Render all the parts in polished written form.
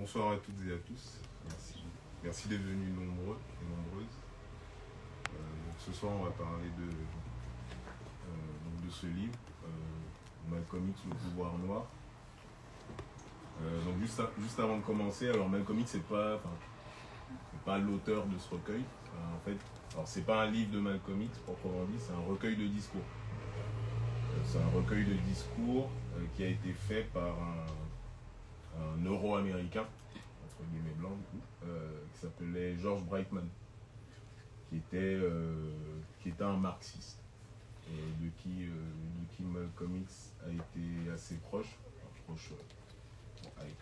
bonsoir à toutes et à tous. Merci d'être venus nombreux et nombreuses. Donc ce soir, on va parler de ce livre, Malcolm X, Le pouvoir noir. Donc juste avant de commencer, alors Malcolm X, c'est pas l'auteur de ce recueil. En fait, alors c'est pas un livre de Malcolm X proprement dit, c'est un recueil de discours. C'est un recueil de discours qui a été fait par un euro-américain, entre guillemets blanc du coup, qui s'appelait George Brightman, qui était un marxiste, et de qui Malcolm X a été assez proche avec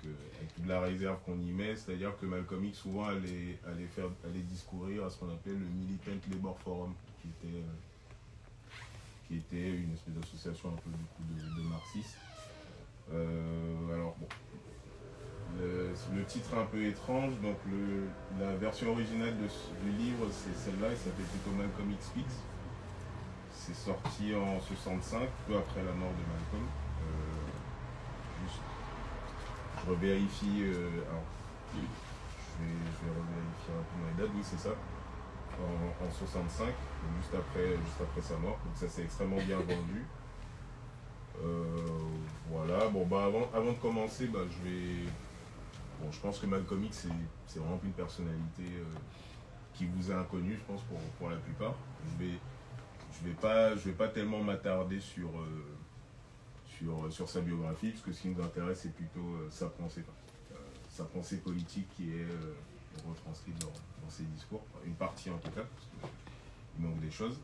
toute la réserve qu'on y met, c'est-à-dire que Malcolm X souvent allait discourir à ce qu'on appelait le Militant Labour Forum, qui était une espèce d'association un peu de marxistes. Alors bon, le titre est un peu étrange, donc la version originale du livre c'est celle-là, il s'appelle plutôt Malcolm X Speaks. C'est sorti en 65, peu après la mort de Malcolm. Je revérifie, alors je vais revérifier rapidement les dates, oui c'est ça, en 65, juste après sa mort, donc ça s'est extrêmement bien vendu. Voilà, bon bah avant de commencer, je pense que Malcolm X c'est vraiment une personnalité qui vous est inconnue, je pense pour la plupart. Je vais pas tellement m'attarder sur sa biographie, parce que ce qui nous intéresse c'est plutôt sa pensée politique qui est retranscrite dans ses discours, une partie en tout cas, parce qu'il manque des choses.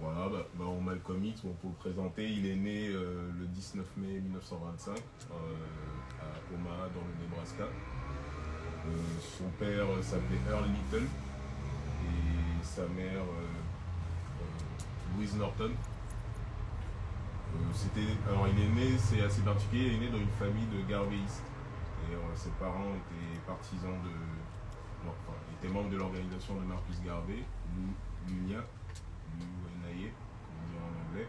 Voilà, Malcolm X, pour le présenter, il est né le 19 mai 1925 à Omaha dans le Nebraska. Son père s'appelait Earl Little et sa mère Louise Norton. Alors il est né, c'est assez particulier, il est né dans une famille de garvéistes. Et ses parents étaient partisans étaient membres de l'organisation de Marcus Garvey, l'UNIA, l'UNIA, comme on dit en anglais.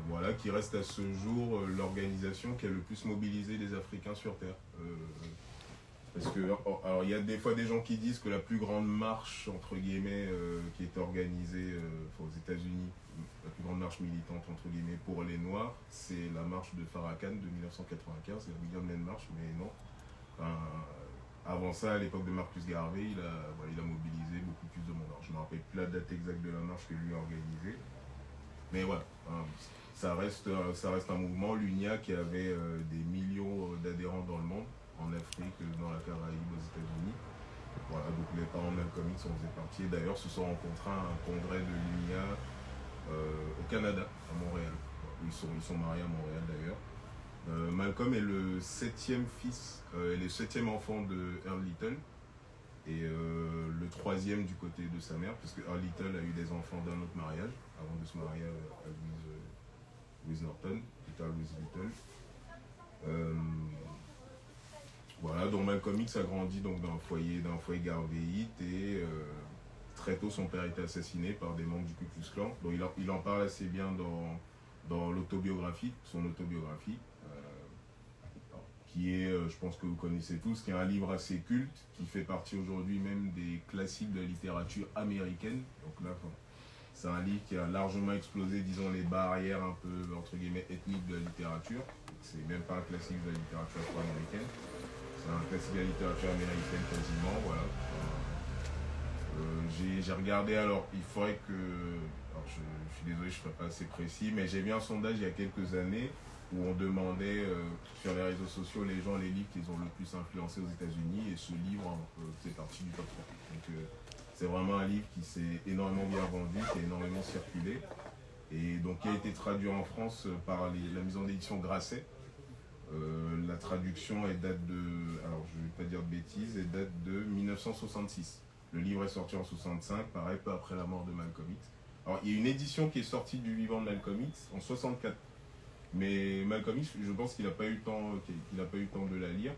Voilà, qui reste à ce jour l'organisation qui a le plus mobilisé les Africains sur Terre. Parce que, alors il y a des fois des gens qui disent que la plus grande marche, entre guillemets, qui est organisée aux États-Unis, la plus grande marche militante, entre guillemets, pour les Noirs, c'est la marche de Farrakhan de 1995, c'est la William Lane March, mais non. Avant ça, à l'époque de Marcus Garvey, il a mobilisé beaucoup plus de monde. Alors, je ne me rappelle plus la date exacte de la marche que lui a organisée. Mais voilà, ça reste un mouvement, l'UNIA, qui avait des millions d'adhérents dans le monde, en Afrique, dans la Caraïbe, aux États-Unis. Voilà, donc les parents de Malcolm X en faisaient partie. D'ailleurs, se sont rencontrés à un congrès de l'UNIA au Canada, à Montréal. Ils sont mariés à Montréal d'ailleurs. Malcolm est le 7e fils et le 7e enfant de Earl Little et le 3e du côté de sa mère, parce que Earl Little a eu des enfants d'un autre mariage avant de se marier à Louise Norton, plus tard Louise Little. Voilà, donc Malcolm X a grandi donc dans un foyer garvéite et très tôt son père a été assassiné par des membres du Ku Klux Klan. Donc il en parle assez bien dans l'autobiographie, son autobiographie, qui est, je pense que vous connaissez tous, qui est un livre assez culte, qui fait partie aujourd'hui même des classiques de la littérature américaine. Donc là, c'est un livre qui a largement explosé, disons, les barrières un peu, entre guillemets, ethniques de la littérature. C'est même pas un classique de la littérature afro-américaine. C'est un classique de la littérature américaine quasiment, voilà. J'ai regardé, alors il faudrait que... Alors je suis désolé, je ne serai pas assez précis, mais j'ai vu un sondage il y a quelques années où on demandait sur les réseaux sociaux les livres qu'ils ont le plus influencé aux États-Unis, et ce livre fait partie du top 3. Donc c'est vraiment un livre qui s'est énormément bien vendu, qui a énormément circulé, et donc qui a été traduit en France par la maison d'édition Grasset. La traduction date de, alors je ne vais pas dire de bêtises, elle date de 1966. Le livre est sorti en 65, pareil, peu après la mort de Malcolm X. Alors il y a une édition qui est sortie du vivant de Malcolm X en 64. Mais Malcolm X, je pense qu'il n'a pas eu le temps de la lire.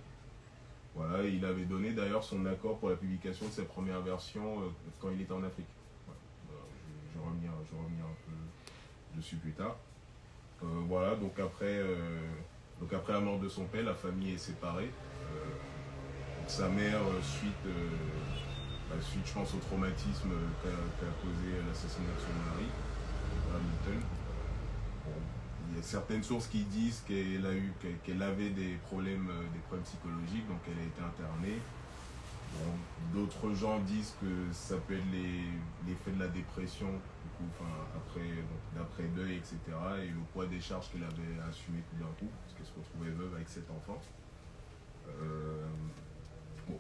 Voilà, il avait donné d'ailleurs son accord pour la publication de sa première version quand il était en Afrique. Voilà. Je vais revenir un peu dessus plus tard. Voilà, donc après, Donc après la mort de son père, la famille est séparée. Sa mère, suite, je pense, au traumatisme qu'a causé l'assassinat de son mari, Hamilton. Il y a certaines sources qui disent qu'elle avait des problèmes psychologiques, donc elle a été internée. Bon, d'autres gens disent que ça peut être l'effet de la dépression, du coup, d'après deuil, etc. Et le poids des charges qu'elle avait assumé tout d'un coup, parce qu'elle se retrouvait veuve avec 7 enfants. Bon,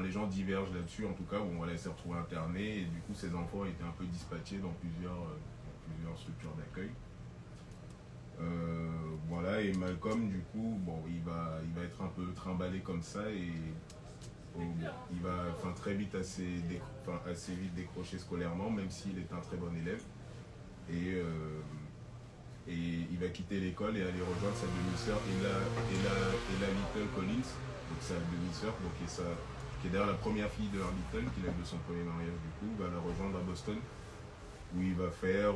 les gens divergent là-dessus, en tout cas. Bon, voilà, elle s'est retrouvée internée et du coup, ses enfants étaient un peu dispatchés dans plusieurs structures d'accueil. Voilà, et Malcolm, du coup, bon, il va être un peu trimballé comme ça et il va très vite assez vite décrocher scolairement, même s'il est un très bon élève. Et il va quitter l'école et aller rejoindre sa demi-sœur Ella Little Collins, donc sa demi-sœur, qui est d'ailleurs la première fille de Hamilton, qu'il a eu de son premier mariage, du coup, va la rejoindre à Boston, où il va faire,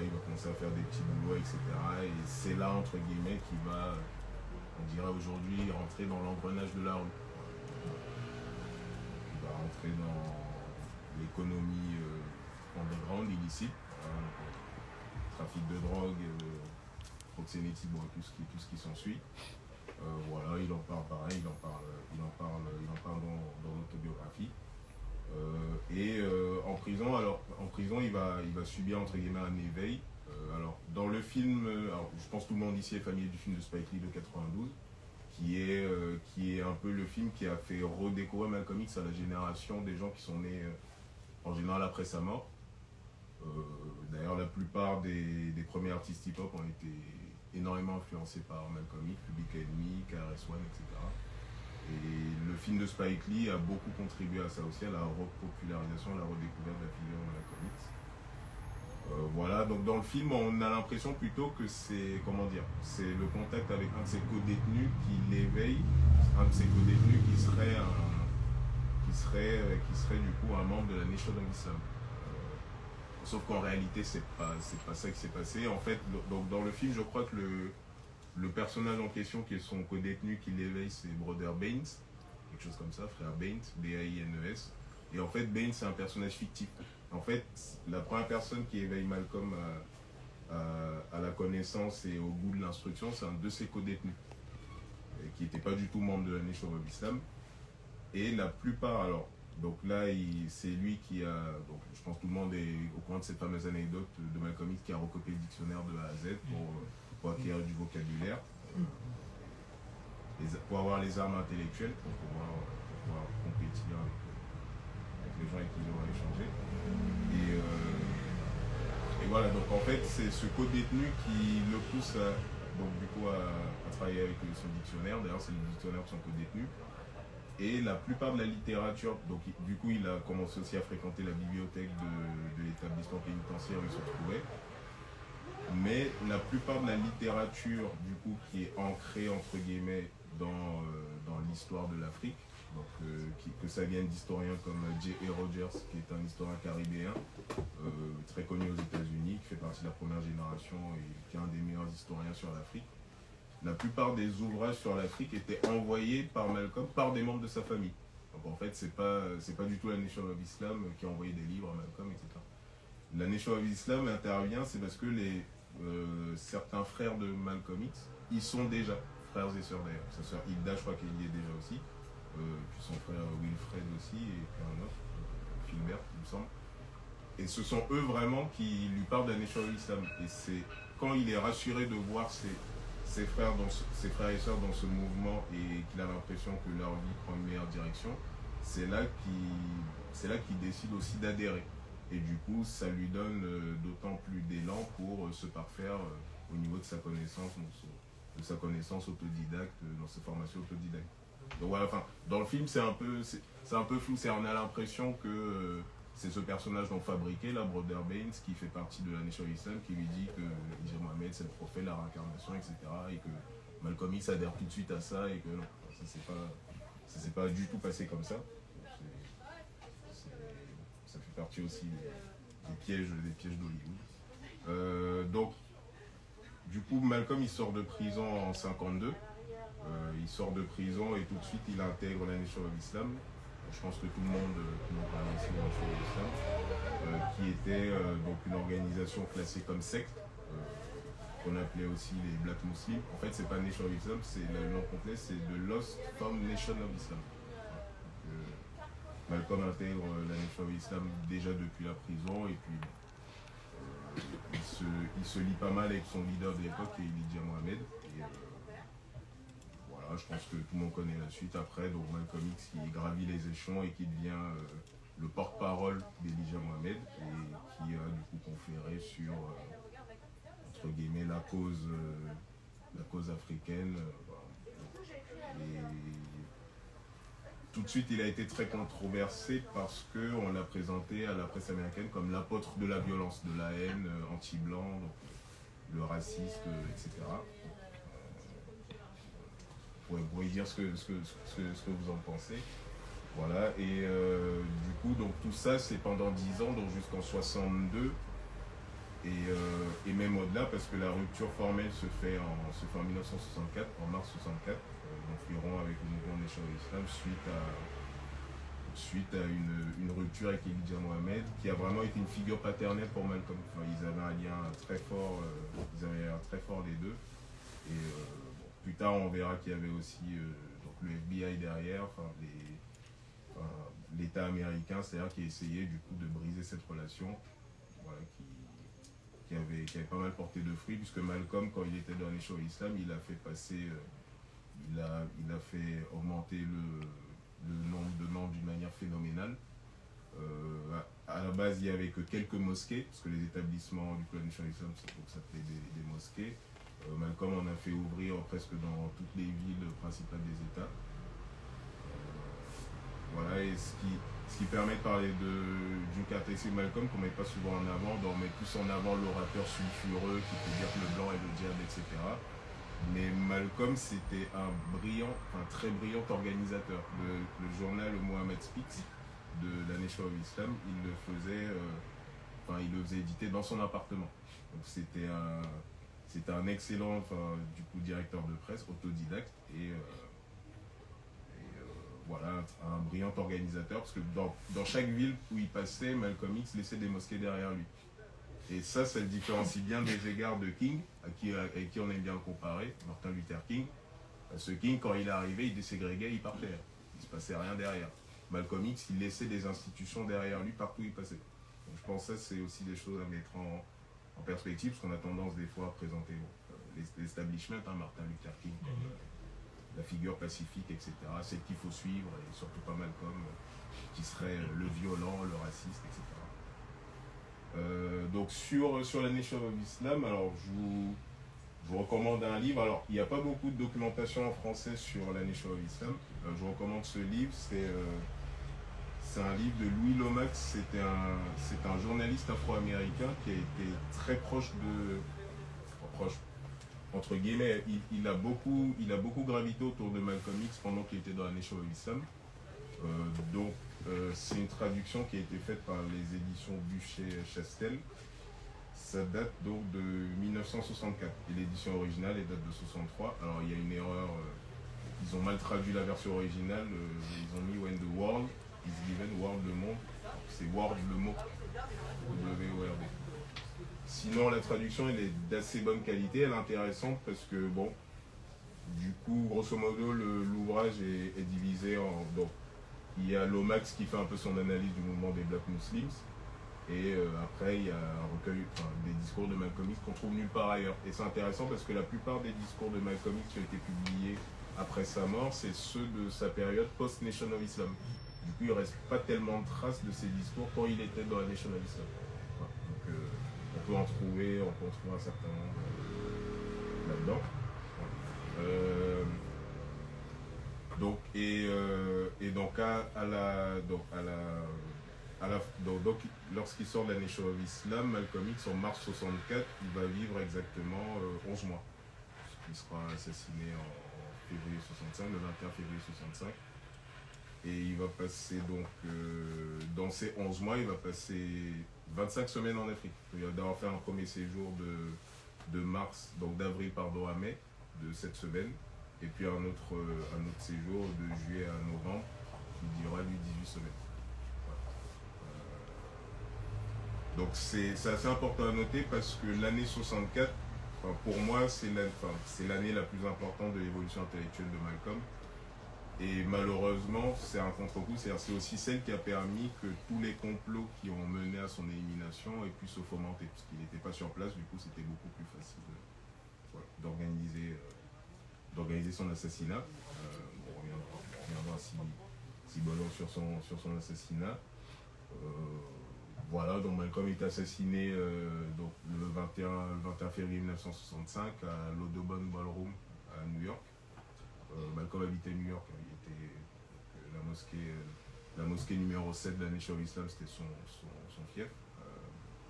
il va commencer à faire des petits boulots, etc. Et c'est là, entre guillemets, qu'il va, on dirait aujourd'hui, rentrer dans l'engrenage de la rue. Il va rentrer dans l'économie underground, illicite, trafic de drogue, proxénétisme, tout ce qui s'ensuit. Voilà, il en parle pareil, il en parle dans l'autobiographie. En prison, il va subir entre guillemets un éveil. Alors, dans le film, je pense que tout le monde ici est familier du film de Spike Lee de 92, qui est un peu le film qui a fait redécouvrir Malcolm X à la génération des gens qui sont nés en général après sa mort. D'ailleurs, la plupart des premiers artistes hip-hop ont été énormément influencés par Malcolm X, Public Enemy, KRS-One, etc. Et le film de Spike Lee a beaucoup contribué à ça aussi, à la repopularisation, à la redécouverte de la figure de Malcolm X. Voilà, donc dans le film, on a l'impression plutôt que c'est le contact avec un de ses co-détenus qui l'éveille, un de ses co-détenus qui serait du coup un membre de la Nation of Islam. Sauf qu'en réalité, c'est pas ça qui s'est passé. En fait, donc dans le film, je crois que le personnage en question, qui est son co-détenu qui l'éveille, c'est Brother Baines, quelque chose comme ça, frère Baines, B-A-I-N-E-S. Et en fait, Baines, c'est un personnage fictif. En fait, la première personne qui éveille Malcolm à la connaissance et au goût de l'instruction, c'est un de ses co-détenus, qui n'était pas du tout membre de la Nation of Islam. Et la plupart, donc là, c'est lui qui a, donc je pense que tout le monde est au courant de cette fameuse anecdote de Malcolm X qui a recopié le dictionnaire de A à Z pour acquérir du vocabulaire, pour avoir les armes intellectuelles, pour pouvoir compétir avec les gens avec qui il aura échangé. Et voilà, donc en fait, c'est ce co-détenu qui le pousse à travailler avec son dictionnaire. D'ailleurs, c'est le dictionnaire de son co-détenu. Et la plupart de la littérature, donc du coup il a commencé aussi à fréquenter la bibliothèque de l'établissement pénitentiaire où il se retrouvait. Mais la plupart de la littérature du coup qui est ancrée entre guillemets dans l'histoire de l'Afrique, donc que ça vienne d'historiens comme J.A. Rogers, qui est un historien caribéen très connu aux États-Unis, qui fait partie de la première génération et qui est un des meilleurs historiens sur l'Afrique. La plupart des ouvrages sur l'Afrique étaient envoyés par Malcolm par des membres de sa famille. Donc en fait, c'est pas du tout la Nation of Islam qui a envoyé des livres à Malcolm, etc. La Nation of Islam intervient, c'est parce que certains frères de Malcolm X, ils sont déjà frères et sœurs d'ailleurs. Sa sœur Hilda, je crois qu'elle y est déjà aussi. Puis son frère Wilfred aussi, et puis un autre, Philbert, il me semble. Et ce sont eux vraiment qui lui parlent de la Nation of Islam. Et c'est quand il est rassuré de voir ses frères et sœurs dans ce mouvement et qu'il a l'impression que leur vie prend une meilleure direction, c'est là qu'il décide aussi d'adhérer. Et du coup, ça lui donne d'autant plus d'élan pour se parfaire au niveau de sa connaissance, autodidacte, dans sa formation autodidacte. Donc voilà, dans le film, c'est un peu flou. On a l'impression que c'est ce personnage non fabriqué, là, Brother Baines, qui fait partie de la Nation Islam, qui lui dit que Elijah Mohammed, c'est le prophète, la réincarnation, etc. Et que Malcolm X adhère tout de suite à ça, et que non, ça s'est pas du tout passé comme ça. Ça fait partie aussi des pièges d'Hollywood. Donc, du coup, Malcolm, il sort de prison en 52. Il sort de prison et tout de suite, il intègre la Nation of Islam. Je pense que tout le monde connaît ici la Nation of Islam, qui était donc une organisation classée comme secte, qu'on appelait aussi les Black Muslims. En fait, c'est pas Nation of Islam, c'est le nom complet, c'est The Lost Found Nation of Islam. Malcolm intègre la Nation of Islam déjà depuis la prison et puis il se lie pas mal avec son leader de l'époque qui est Elijah Mohammed. Et, voilà, je pense que tout le monde connaît la suite après. Donc Malcolm X qui gravit les échelons et qui devient le porte-parole d'Elijah Mohammed et qui a du coup conféré sur entre guillemets la cause africaine. Et tout de suite, il a été très controversé parce qu'on l'a présenté à la presse américaine comme l'apôtre de la violence, de la haine, anti-blanc, le raciste, etc. Vous pourrez dire ce que vous en pensez. Voilà, et du coup, donc tout ça, c'est pendant 10 ans, donc jusqu'en 62, et même au-delà, parce que la rupture formelle se fait en 1964, en mars 64, environ avec le mouvement Nation of Islam, suite à une rupture avec Elijah Mohammed, qui a vraiment été une figure paternelle pour Malcolm. Enfin, ils avaient un lien très fort, les deux. Et plus tard, on verra qu'il y avait aussi donc le FBI derrière, l'État américain, c'est-à-dire qui essayait du coup de briser cette relation, voilà, qui avait pas mal porté de fruits, puisque Malcolm, quand il était dans les shows islam, il a fait passer, il a fait augmenter le nombre de membres d'une manière phénoménale. À la base, il n'y avait que quelques mosquées, parce que les établissements du Club Nation Islam s'appelaient des mosquées. Malcolm en a fait ouvrir presque dans toutes les villes principales des États. Voilà, et ce qui permet de parler d'une caractéristique de Malcolm qu'on ne met pas souvent en avant, on met plus en avant l'orateur sulfureux qui peut dire que le blanc est le djihad, etc. Mais Malcolm, c'était un très brillant organisateur. Le journal Mohammed Speaks de la Nation of Islam, il le faisait éditer dans son appartement. Donc c'était un excellent du coup, directeur de presse, autodidacte et voilà, un brillant organisateur, parce que dans chaque ville où il passait, Malcolm X laissait des mosquées derrière lui. Et ça le différencie bien des égards de King, avec qui on aime bien le comparer, Martin Luther King. Ce King, quand il est arrivé, il déségréguait, il partait. Il ne se passait rien derrière. Malcolm X, il laissait des institutions derrière lui partout où il passait. Donc je pense que ça, c'est aussi des choses à mettre en perspective, parce qu'on a tendance des fois à présenter l'establishment, Martin Luther King, la figure pacifique, etc. C'est qu'il faut suivre, et surtout pas Malcolm, qui serait le violent, le raciste, etc. Donc sur la Nation of Islam, alors je vous recommande un livre. Alors il n'y a pas beaucoup de documentation en français sur la Nation of Islam. Je vous recommande ce livre. C'est un livre de Louis Lomax. C'est un journaliste afro-américain qui a été très proche entre guillemets. Il a beaucoup gravité autour de Malcolm X pendant qu'il était dans la Nation of Islam. Donc c'est une traduction qui a été faite par les éditions Buchet-Chastel. Ça date donc de 1964 et l'édition originale est date de 63. Alors il y a une erreur, ils ont mal traduit la version originale, ils ont mis When the World is Given, World le monde, c'est World le mot, W-O-R-D. Sinon la traduction elle est d'assez bonne qualité, elle est intéressante parce que bon, du coup grosso modo l'ouvrage est divisé en... Donc, il y a Lomax qui fait un peu son analyse du mouvement des Black Muslims. Et après, il y a un recueil des discours de Malcolm X qu'on trouve nulle part ailleurs. Et c'est intéressant parce que la plupart des discours de Malcolm X qui ont été publiés après sa mort, c'est ceux de sa période post-Nation of Islam. Du coup, il ne reste pas tellement de traces de ses discours quand il était dans la Nation of Islam. Voilà. Donc, on peut en trouver un certain nombre là-dedans. Donc, lorsqu'il sort de la Nation of Islam, Malcolm X, en mars 64, il va vivre exactement 11 mois. Il sera assassiné en février 65, le 21 février 65. Et il va passer donc, dans ces 11 mois, il va passer 25 semaines en Afrique. Il va d'abord faire un premier séjour de mars, donc d'avril pardon à mai de cette semaine, et puis un autre séjour de juillet à novembre qui durera lui 18 semaines. Donc c'est assez important à noter parce que l'année 64, pour moi, c'est l'année la plus importante de l'évolution intellectuelle de Malcolm. Et malheureusement, c'est un contre-coup, c'est aussi celle qui a permis que tous les complots qui ont mené à son élimination aient pu se fomenter, puisqu'il n'était pas sur place, du coup c'était beaucoup plus facile d'organiser son assassinat. On reviendra si besoin sur son assassinat. Voilà, donc Malcolm est assassiné donc le 21 février 1965 à l'Audubon Ballroom à New York. Malcolm habitait New York, il était la mosquée numéro 7 de la Nation of Islam, c'était son fief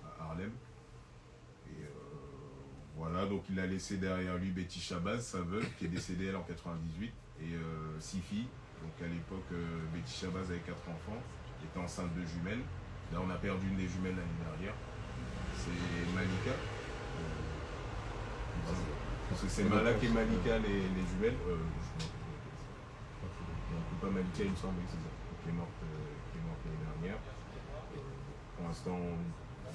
à Harlem. Et voilà, donc il a laissé derrière lui Betty Shabazz, sa veuve, qui est décédée elle en 98, et 6 filles. Donc à l'époque, Betty Shabazz avait 4 enfants, était enceinte de jumelles. Là, on a perdu une des jumelles l'année dernière. C'est Malika. Parce que c'est Malak et Malika les jumelles. Pas Malika, il me semble, c'est ça, qui est morte l'année dernière. Pour l'instant, on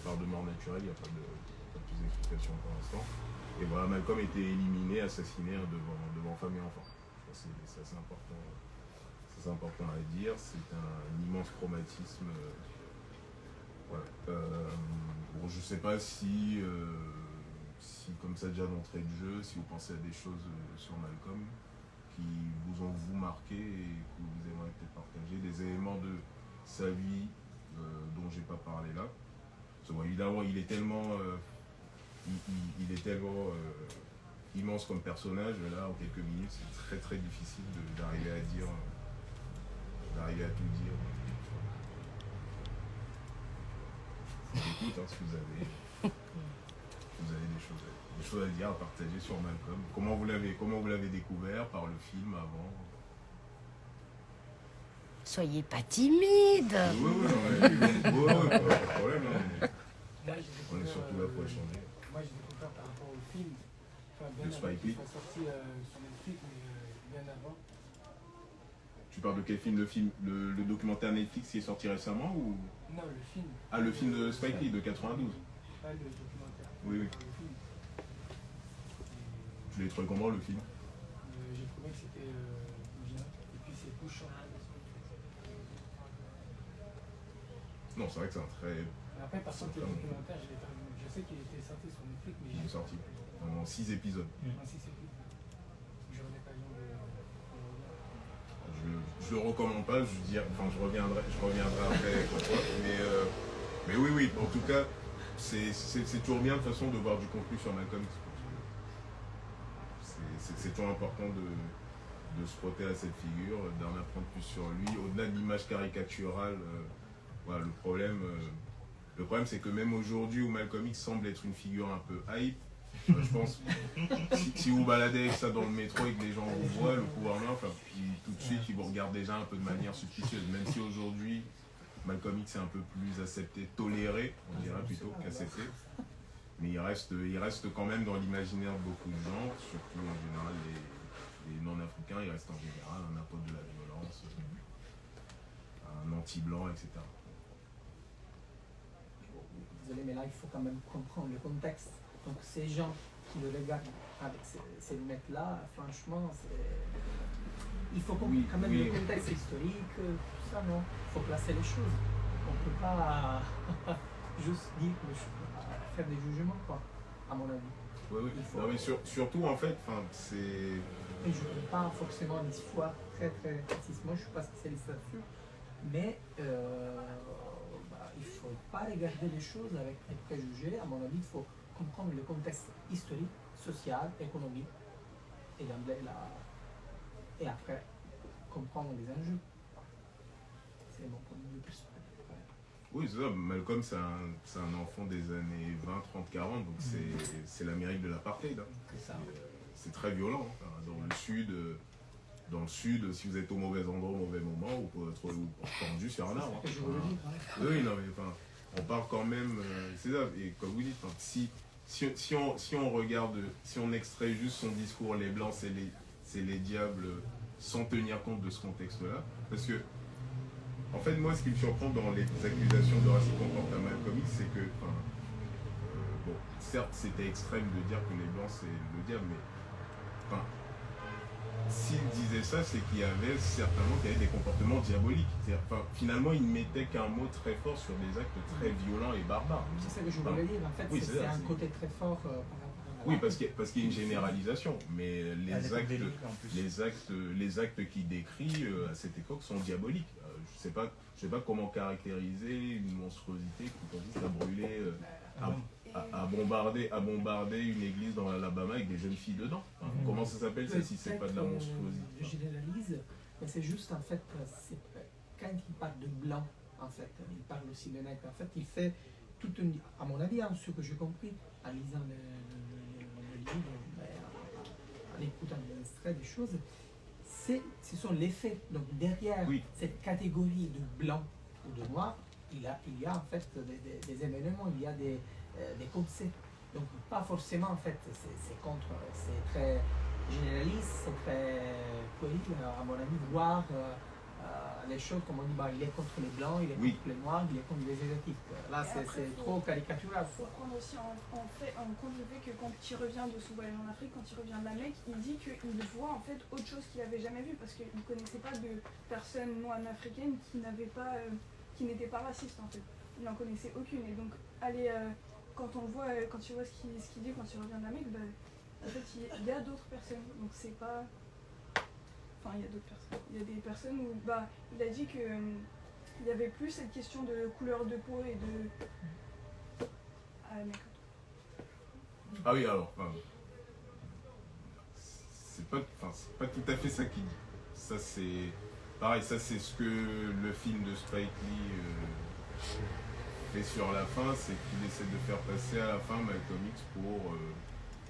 parle de mort naturelle, il n'y a pas plus d'explications pour l'instant. Et voilà, Malcolm était éliminé, assassiné devant femme et enfants. C'est assez important. C'est important à dire. C'est un immense traumatisme. Voilà. Bon, je ne sais pas si comme ça déjà d'entrée de jeu, si vous pensez à des choses sur Malcolm qui vous ont marqué et que vous aimeriez peut-être partager, des éléments de sa vie dont j'ai pas parlé là. Parce que, bon, évidemment, il est tellement immense comme personnage, là, en quelques minutes, c'est très très difficile d'arriver à tout dire. J'écoute si vous avez des choses à dire, à partager sur Malcolm. Comment vous l'avez découvert, par le film avant? Soyez pas timide. Oui, pas de problème. On est surtout là pour échanger. Moi, j'ai découvert par rapport au film, bien de avant Spike qu'il Lee. soit sorti sur Netflix, mais bien avant. Tu parles de quel film? Le documentaire Netflix qui est sorti récemment ou... Non, le film. Ah, le film de Spike Lee de 92. Pas le documentaire. Oui. Le film. Tu l'as trouvé comment, le film? J'ai trouvé que c'était bien, et puis c'est touchant. Non, c'est vrai que c'est un très... Après, par contre, le documentaire, je l'ai pas vu. Je sais qu'il était sorti sur Netflix, mais Il est sorti en 6 épisodes. Si c'est plus. J'aurais l'occasion de... Je le recommande pas, je reviendrai après pourquoi. Mais oui, en tout cas, c'est toujours bien de toute façon de voir du contenu sur Malcolm X. C'est toujours important de se frotter à cette figure, d'en apprendre plus sur lui, au-delà de l'image caricaturale. Voilà, le problème c'est que même aujourd'hui où Malcolm X semble être une figure un peu hype, je pense, si vous baladez avec ça dans le métro et que les gens vous voient, le pouvoir noir, tout de suite ils vous regardent déjà un peu de manière suspicieuse, même si aujourd'hui Malcolm X est un peu plus accepté, toléré, on dirait plutôt qu'accepté, mais il reste quand même dans l'imaginaire de beaucoup de gens, surtout en général les non-africains, il reste en général un apôtre de la violence, un anti-blanc, etc. Désolé, mais là, il faut quand même comprendre le contexte. Donc, ces gens qui le regardent avec ces mecs-là, franchement, il faut comprendre quand même le contexte historique, tout ça, non? Il faut placer les choses. On ne peut pas juste dire, faire des jugements, quoi, à mon avis. Oui. Non, mais surtout, en fait, c'est... Et je ne connais pas forcément l'histoire très très précise. Moi, je ne suis pas spécialiste là-dessus, mais il ne faut pas regarder les choses avec des préjugés. À mon avis, il faut comprendre le contexte historique, social, économique, et et après comprendre les enjeux. C'est mon point de vue personnel. Oui, c'est ça. Malcolm, c'est un enfant des années 20, 30, 40, donc c'est l'Amérique de l'apartheid. C'est ça. C'est très violent. Dans le sud, si vous êtes au mauvais endroit au mauvais moment, vous pouvez être pendu sur un arbre. Oui, non, mais on parle quand même, c'est ça. Et comme vous dites, si on regarde, si on extrait juste son discours, les blancs c'est les diables, sans tenir compte de ce contexte-là, parce que en fait moi ce qui me surprend dans les accusations de racisme qu'on porte à Malcolm X, c'est que bon, certes c'était extrême de dire que les blancs c'est le diable, mais s'il disait ça, c'est qu'il y avait certainement des comportements diaboliques. Finalement, il ne mettait qu'un mot très fort sur des actes très violents et barbares. C'est ça que je voulais dire. En fait, oui, c'est un côté très fort par rapport à oui, parce qu'il y a une généralisation. Mais les actes qu'il décrit à cette époque sont diaboliques. Je ne sais pas comment caractériser une monstruosité qui consiste à brûler, à bombarder une église dans l'Alabama avec des jeunes filles dedans. Comment ça s'appelle ça si c'est pas de la monstruosité? Je généralise, mais c'est juste en fait, quand il parle de blanc, en fait, il parle aussi de nègre. En fait, il fait toute une, à mon avis, ce que j'ai compris en lisant le livre, en écoutant des extraits, des choses, ce sont les faits. Donc derrière cette catégorie de blanc ou de noir, il y a en fait des événements, il y a des concepts. Donc pas forcément en fait, c'est très généraliste, c'est très puéril, à mon avis, voir les choses comme on dit, il est contre les blancs, il est contre les noirs, il est contre les asiatiques. Là c'est trop caricatural. Il faut prendre aussi en compte le fait que quand il revient de son voyage en Afrique, quand il revient de la Mecque, il dit qu'il voit en fait autre chose qu'il n'avait jamais vu parce qu'il ne connaissait pas de personnes noires africaines qui n'étaient pas racistes en fait. Il n'en connaissait aucune. Et donc quand tu vois ce qu'il dit quand il revient de la Mecque, en fait il y a d'autres personnes. Donc c'est pas... Enfin, il y a d'autres personnes. Il y a des personnes où il a dit que il y avait plus cette question de couleur de peau et de... Ah oui, alors, c'est pas tout à fait ça qu'il dit. Ça c'est pareil, ça c'est ce que le film de Spike Lee fait sur la fin, c'est qu'il essaie de faire passer à la fin Malcolm X pour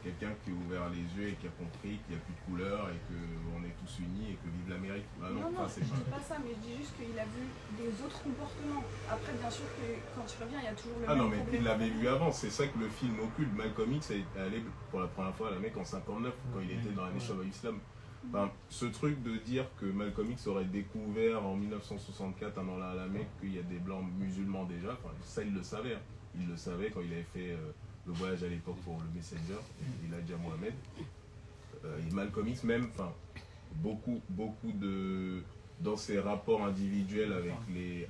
quelqu'un qui a ouvert les yeux et qui a compris qu'il n'y a plus de couleur et qu'on est tous unis et que vive l'Amérique. Non, je ne dis pas ça, mais je dis juste qu'il a vu des autres comportements. Après, bien sûr que quand il revient, il y a toujours le même problème. Mais il l'avait vu avant, c'est ça que le film occulte. Malcolm X est allé pour la première fois à la Mecque en 59, quand il était dans la Nation of Islam. Ce truc de dire que Malcolm X aurait découvert en 1964, en allant à la Mecque, qu'il y a des blancs musulmans déjà, ça il le savait. Il le savait quand il avait fait le voyage à l'époque pour le Messenger, Elijah Mohammed. Et Malcolm X même, beaucoup dans ses rapports individuels avec les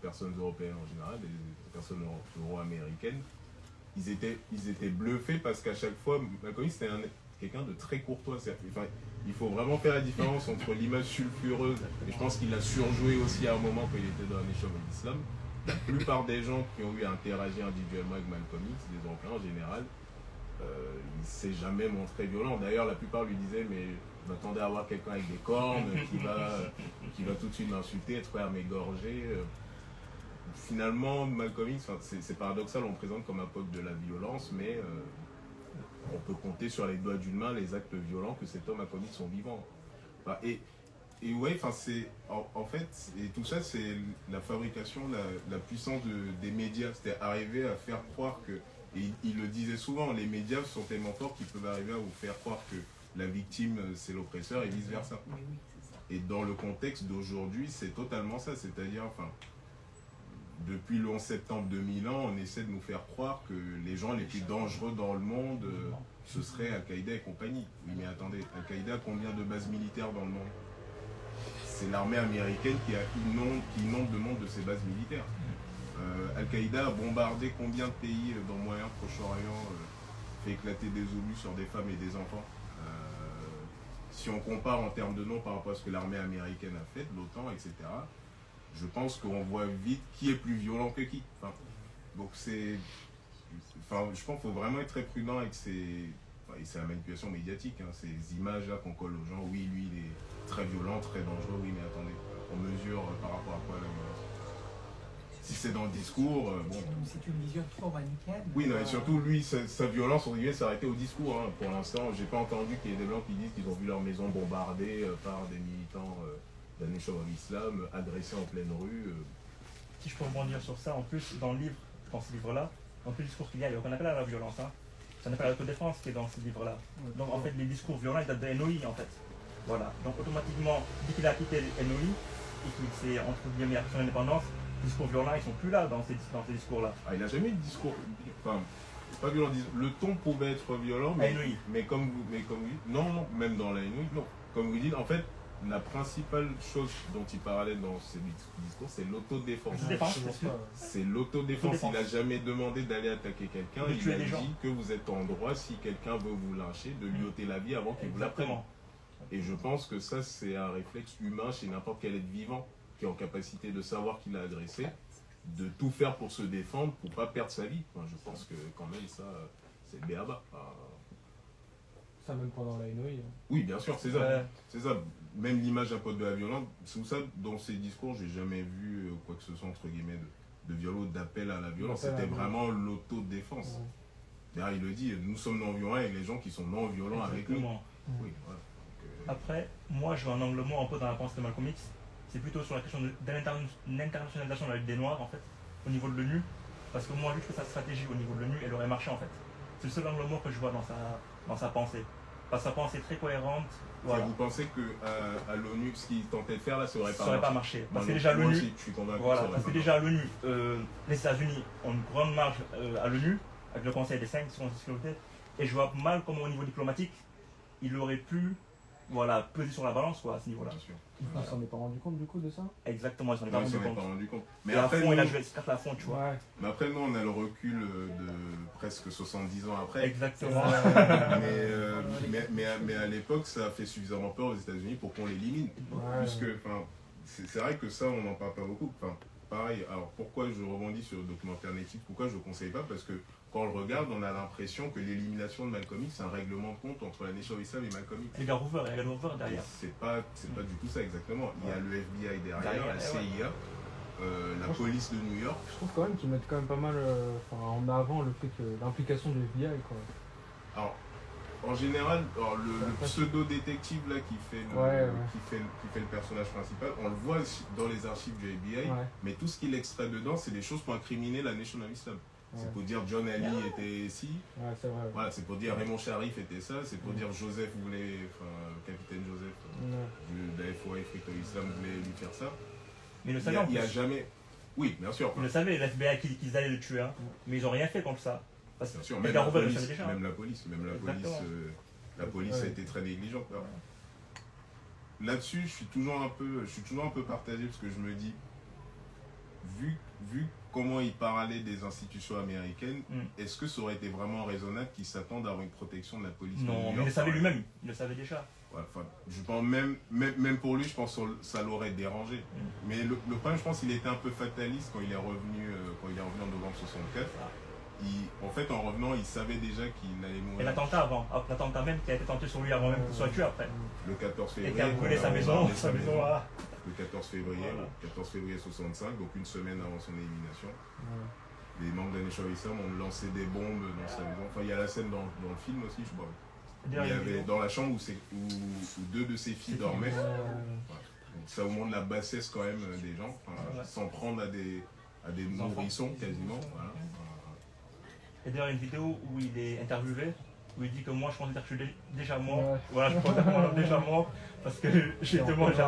personnes européennes en général, les personnes euro-américaines, ils étaient bluffés parce qu'à chaque fois, Malcolm X c'était quelqu'un de très courtois. Il faut vraiment faire la différence entre l'image sulfureuse, et je pense qu'il l'a surjoué aussi à un moment quand il était dans la Nation of Islam. La plupart des gens qui ont eu à interagir individuellement avec Malcolm X, des Européens en général, il ne s'est jamais montré violent. D'ailleurs, la plupart lui disaient, mais je m'attendais à voir quelqu'un avec des cornes qui va tout de suite m'insulter, être prêt à m'égorger. Finalement, Malcolm X, c'est paradoxal, on le présente comme un pote de la violence, mais on peut compter sur les doigts d'une main les actes violents que cet homme a commis de son vivant. Et ouais, c'est en fait, et tout ça, c'est la fabrication, la puissance des médias. C'est arriver à faire croire que, et il le disait souvent, les médias sont tellement forts qu'ils peuvent arriver à vous faire croire que la victime c'est l'oppresseur et vice versa. Et dans le contexte d'aujourd'hui, c'est totalement ça. C'est-à-dire, depuis le 11 septembre 2001, on essaie de nous faire croire que les gens les plus dangereux dans le monde, ce serait Al-Qaïda et compagnie. Oui, mais attendez, Al-Qaïda a combien de bases militaires dans le monde? C'est l'armée américaine qui inonde le monde de ses bases militaires. Al-Qaïda a bombardé combien de pays dans le Moyen, Proche-Orient, fait éclater des obus sur des femmes et des enfants. Si on compare en termes de nom par rapport à ce que l'armée américaine a fait, l'OTAN, etc., je pense qu'on voit vite qui est plus violent que qui. Donc je pense qu'il faut vraiment être très prudent avec c'est la manipulation médiatique, ces images-là qu'on colle aux gens. Oui, lui, il est très violent, très dangereux. Oui, mais attendez, on mesure par rapport à quoi la violence? Si c'est dans le discours, bon... C'est une vision trop manichéenne. Oui, non, et surtout, lui, sa violence, on dirait s'arrêter au discours. Pour l'instant, j'ai pas entendu qu'il y ait des blancs qui disent qu'ils ont vu leur maison bombardée par des militants de la Nation of Islam, agressés en pleine rue. Si je peux rebondir sur ça, en plus, dans le livre, dans ce livre-là, dans tout le discours qu'il y a, il n'y a aucun appel à la violence. Hein. Ça n'est pas l'autodéfense qui est dans ce livre-là. Donc en fait, les discours violents, ils datent de NOI en fait. Voilà. Donc automatiquement, dès qu'il a quitté NOI et qu'il s'est entre guillemets à son indépendance, les discours violents, ils sont plus là dans ces discours-là. Ah, il n'a jamais eu de discours. Enfin, pas violent. Le ton pouvait être violent, mais, NOI. mais comme vous dites, non, même dans la NOI, non. Comme vous dites, en fait, la principale chose dont il parlait dans ces discours, c'est l'autodéfense. C'est l'autodéfense. Il n'a jamais demandé d'aller attaquer quelqu'un. Il a dit que vous êtes en droit, si quelqu'un veut vous lyncher, de lui ôter la vie avant qu'il vous la prenne. Et je pense que ça, c'est un réflexe humain chez n'importe quel être vivant qui est en capacité de savoir qu'il a agressé, de tout faire pour se défendre, pour ne pas perdre sa vie. Enfin, je pense que quand même, ça, c'est le béaba. Ça, même pendant la NOI. Oui, bien sûr, c'est ça. C'est ça. Même l'image un peu de la violence, c'est pour ça, dans ces discours, j'ai jamais vu quoi que ce soit, entre guillemets, de violence, d'appel à la violence. C'était vraiment l'autodéfense. D'ailleurs, il le dit, nous sommes non-violents avec les gens qui sont non-violents avec nous. Oui, voilà. Après, moi, je vais en angle mort un peu dans la pensée de Malcolm X. C'est plutôt sur la question de l'internationalisation de la lutte des Noirs, en fait, au niveau de l'ONU. Parce que moi, juste que sa stratégie au niveau de l'ONU, elle aurait marché, en fait. C'est le seul angle mort que je vois dans sa pensée. Parce que sa pensée est très cohérente. Voilà. Vous pensez qu'à l'ONU, ce qu'il tentait de faire là, ça n'aurait pas marché. Parce que déjà l'ONU, voilà, parce que déjà l'ONU, les États-Unis ont une grande marge à l'ONU, avec le Conseil des 5 sur la sécurité, et je vois mal comment au niveau diplomatique, il aurait pu peser sur la balance quoi, à ce niveau-là. Il s'en est pas rendu compte du coup de ça? Exactement, il s'en est pas rendu compte. Mais et après, il a joué à fond, tu vois. Ouais. Mais après, nous, on a le recul de presque 70 ans après. Exactement. mais à l'époque, ça a fait suffisamment peur aux États-Unis pour qu'on l'élimine. Puisque, c'est vrai que ça, on n'en parle pas beaucoup. Pareil, alors pourquoi je rebondis sur le documentaire Netflix, pourquoi je ne le conseille pas? Parce que quand on le regarde, on a l'impression que l'élimination de Malcolm X, c'est un règlement de compte entre la Nation Islam et Malcolm X. Il y a Hoover derrière. C'est pas du tout ça exactement. Il y a le FBI derrière, la CIA, la police de New York. Je trouve quand même qu'ils mettent quand même pas mal en avant le fait que l'implication du FBI quoi. Alors, en général, le pseudo-détective là qui fait le personnage principal, on le voit dans les archives du FBI, mais tout ce qu'il extrait dedans, c'est des choses pour incriminer la Nation Islam. C'est pour dire John Ali était ici, voilà, c'est pour dire Raymond Sharif était ça, c'est pour dire Joseph voulait, capitaine Joseph de la FOI Islam voulait lui faire ça. Mais il le savait. Il n'y a jamais. Oui, bien sûr. Ils le savaient, l'FBI qu'ils allaient le tuer, hein. Mais ils n'ont rien fait contre ça. Bien sûr, même la police, la police a été très négligente. Là-dessus, je suis toujours un peu partagé parce que je me dis, vu comment il parlait des institutions américaines, est-ce que ça aurait été vraiment raisonnable qu'ils s'attendent à avoir une protection de la police? Non, mais il le savait lui-même, il le savait déjà. Ouais, je pense même pour lui, je pense que ça l'aurait dérangé. Mais le problème, je pense qu'il était un peu fataliste quand il est revenu en novembre 64. En fait, en revenant, il savait déjà qu'il allait mourir. Et l'attentat l'attentat même qui a été tenté sur lui avant même qu'il soit tué après. Le 14 février. Et qui a brûlé sa maison. Voilà. Le 14 février 65, donc une semaine avant son élimination. Les membres de la Nation Islam ont lancé des bombes dans sa maison. Enfin, il y a la scène dans le film aussi, je crois. Il y avait dans la chambre où deux de ses filles dormaient. Donc, ça vous montre la bassesse quand même des gens, sans prendre à des nourrissons quasiment. Voilà. Et d'ailleurs, il y a une vidéo où il est interviewé, où il dit que moi je considère que je suis déjà mort. Voilà, je considère que je suis déjà mort parce que justement, je suis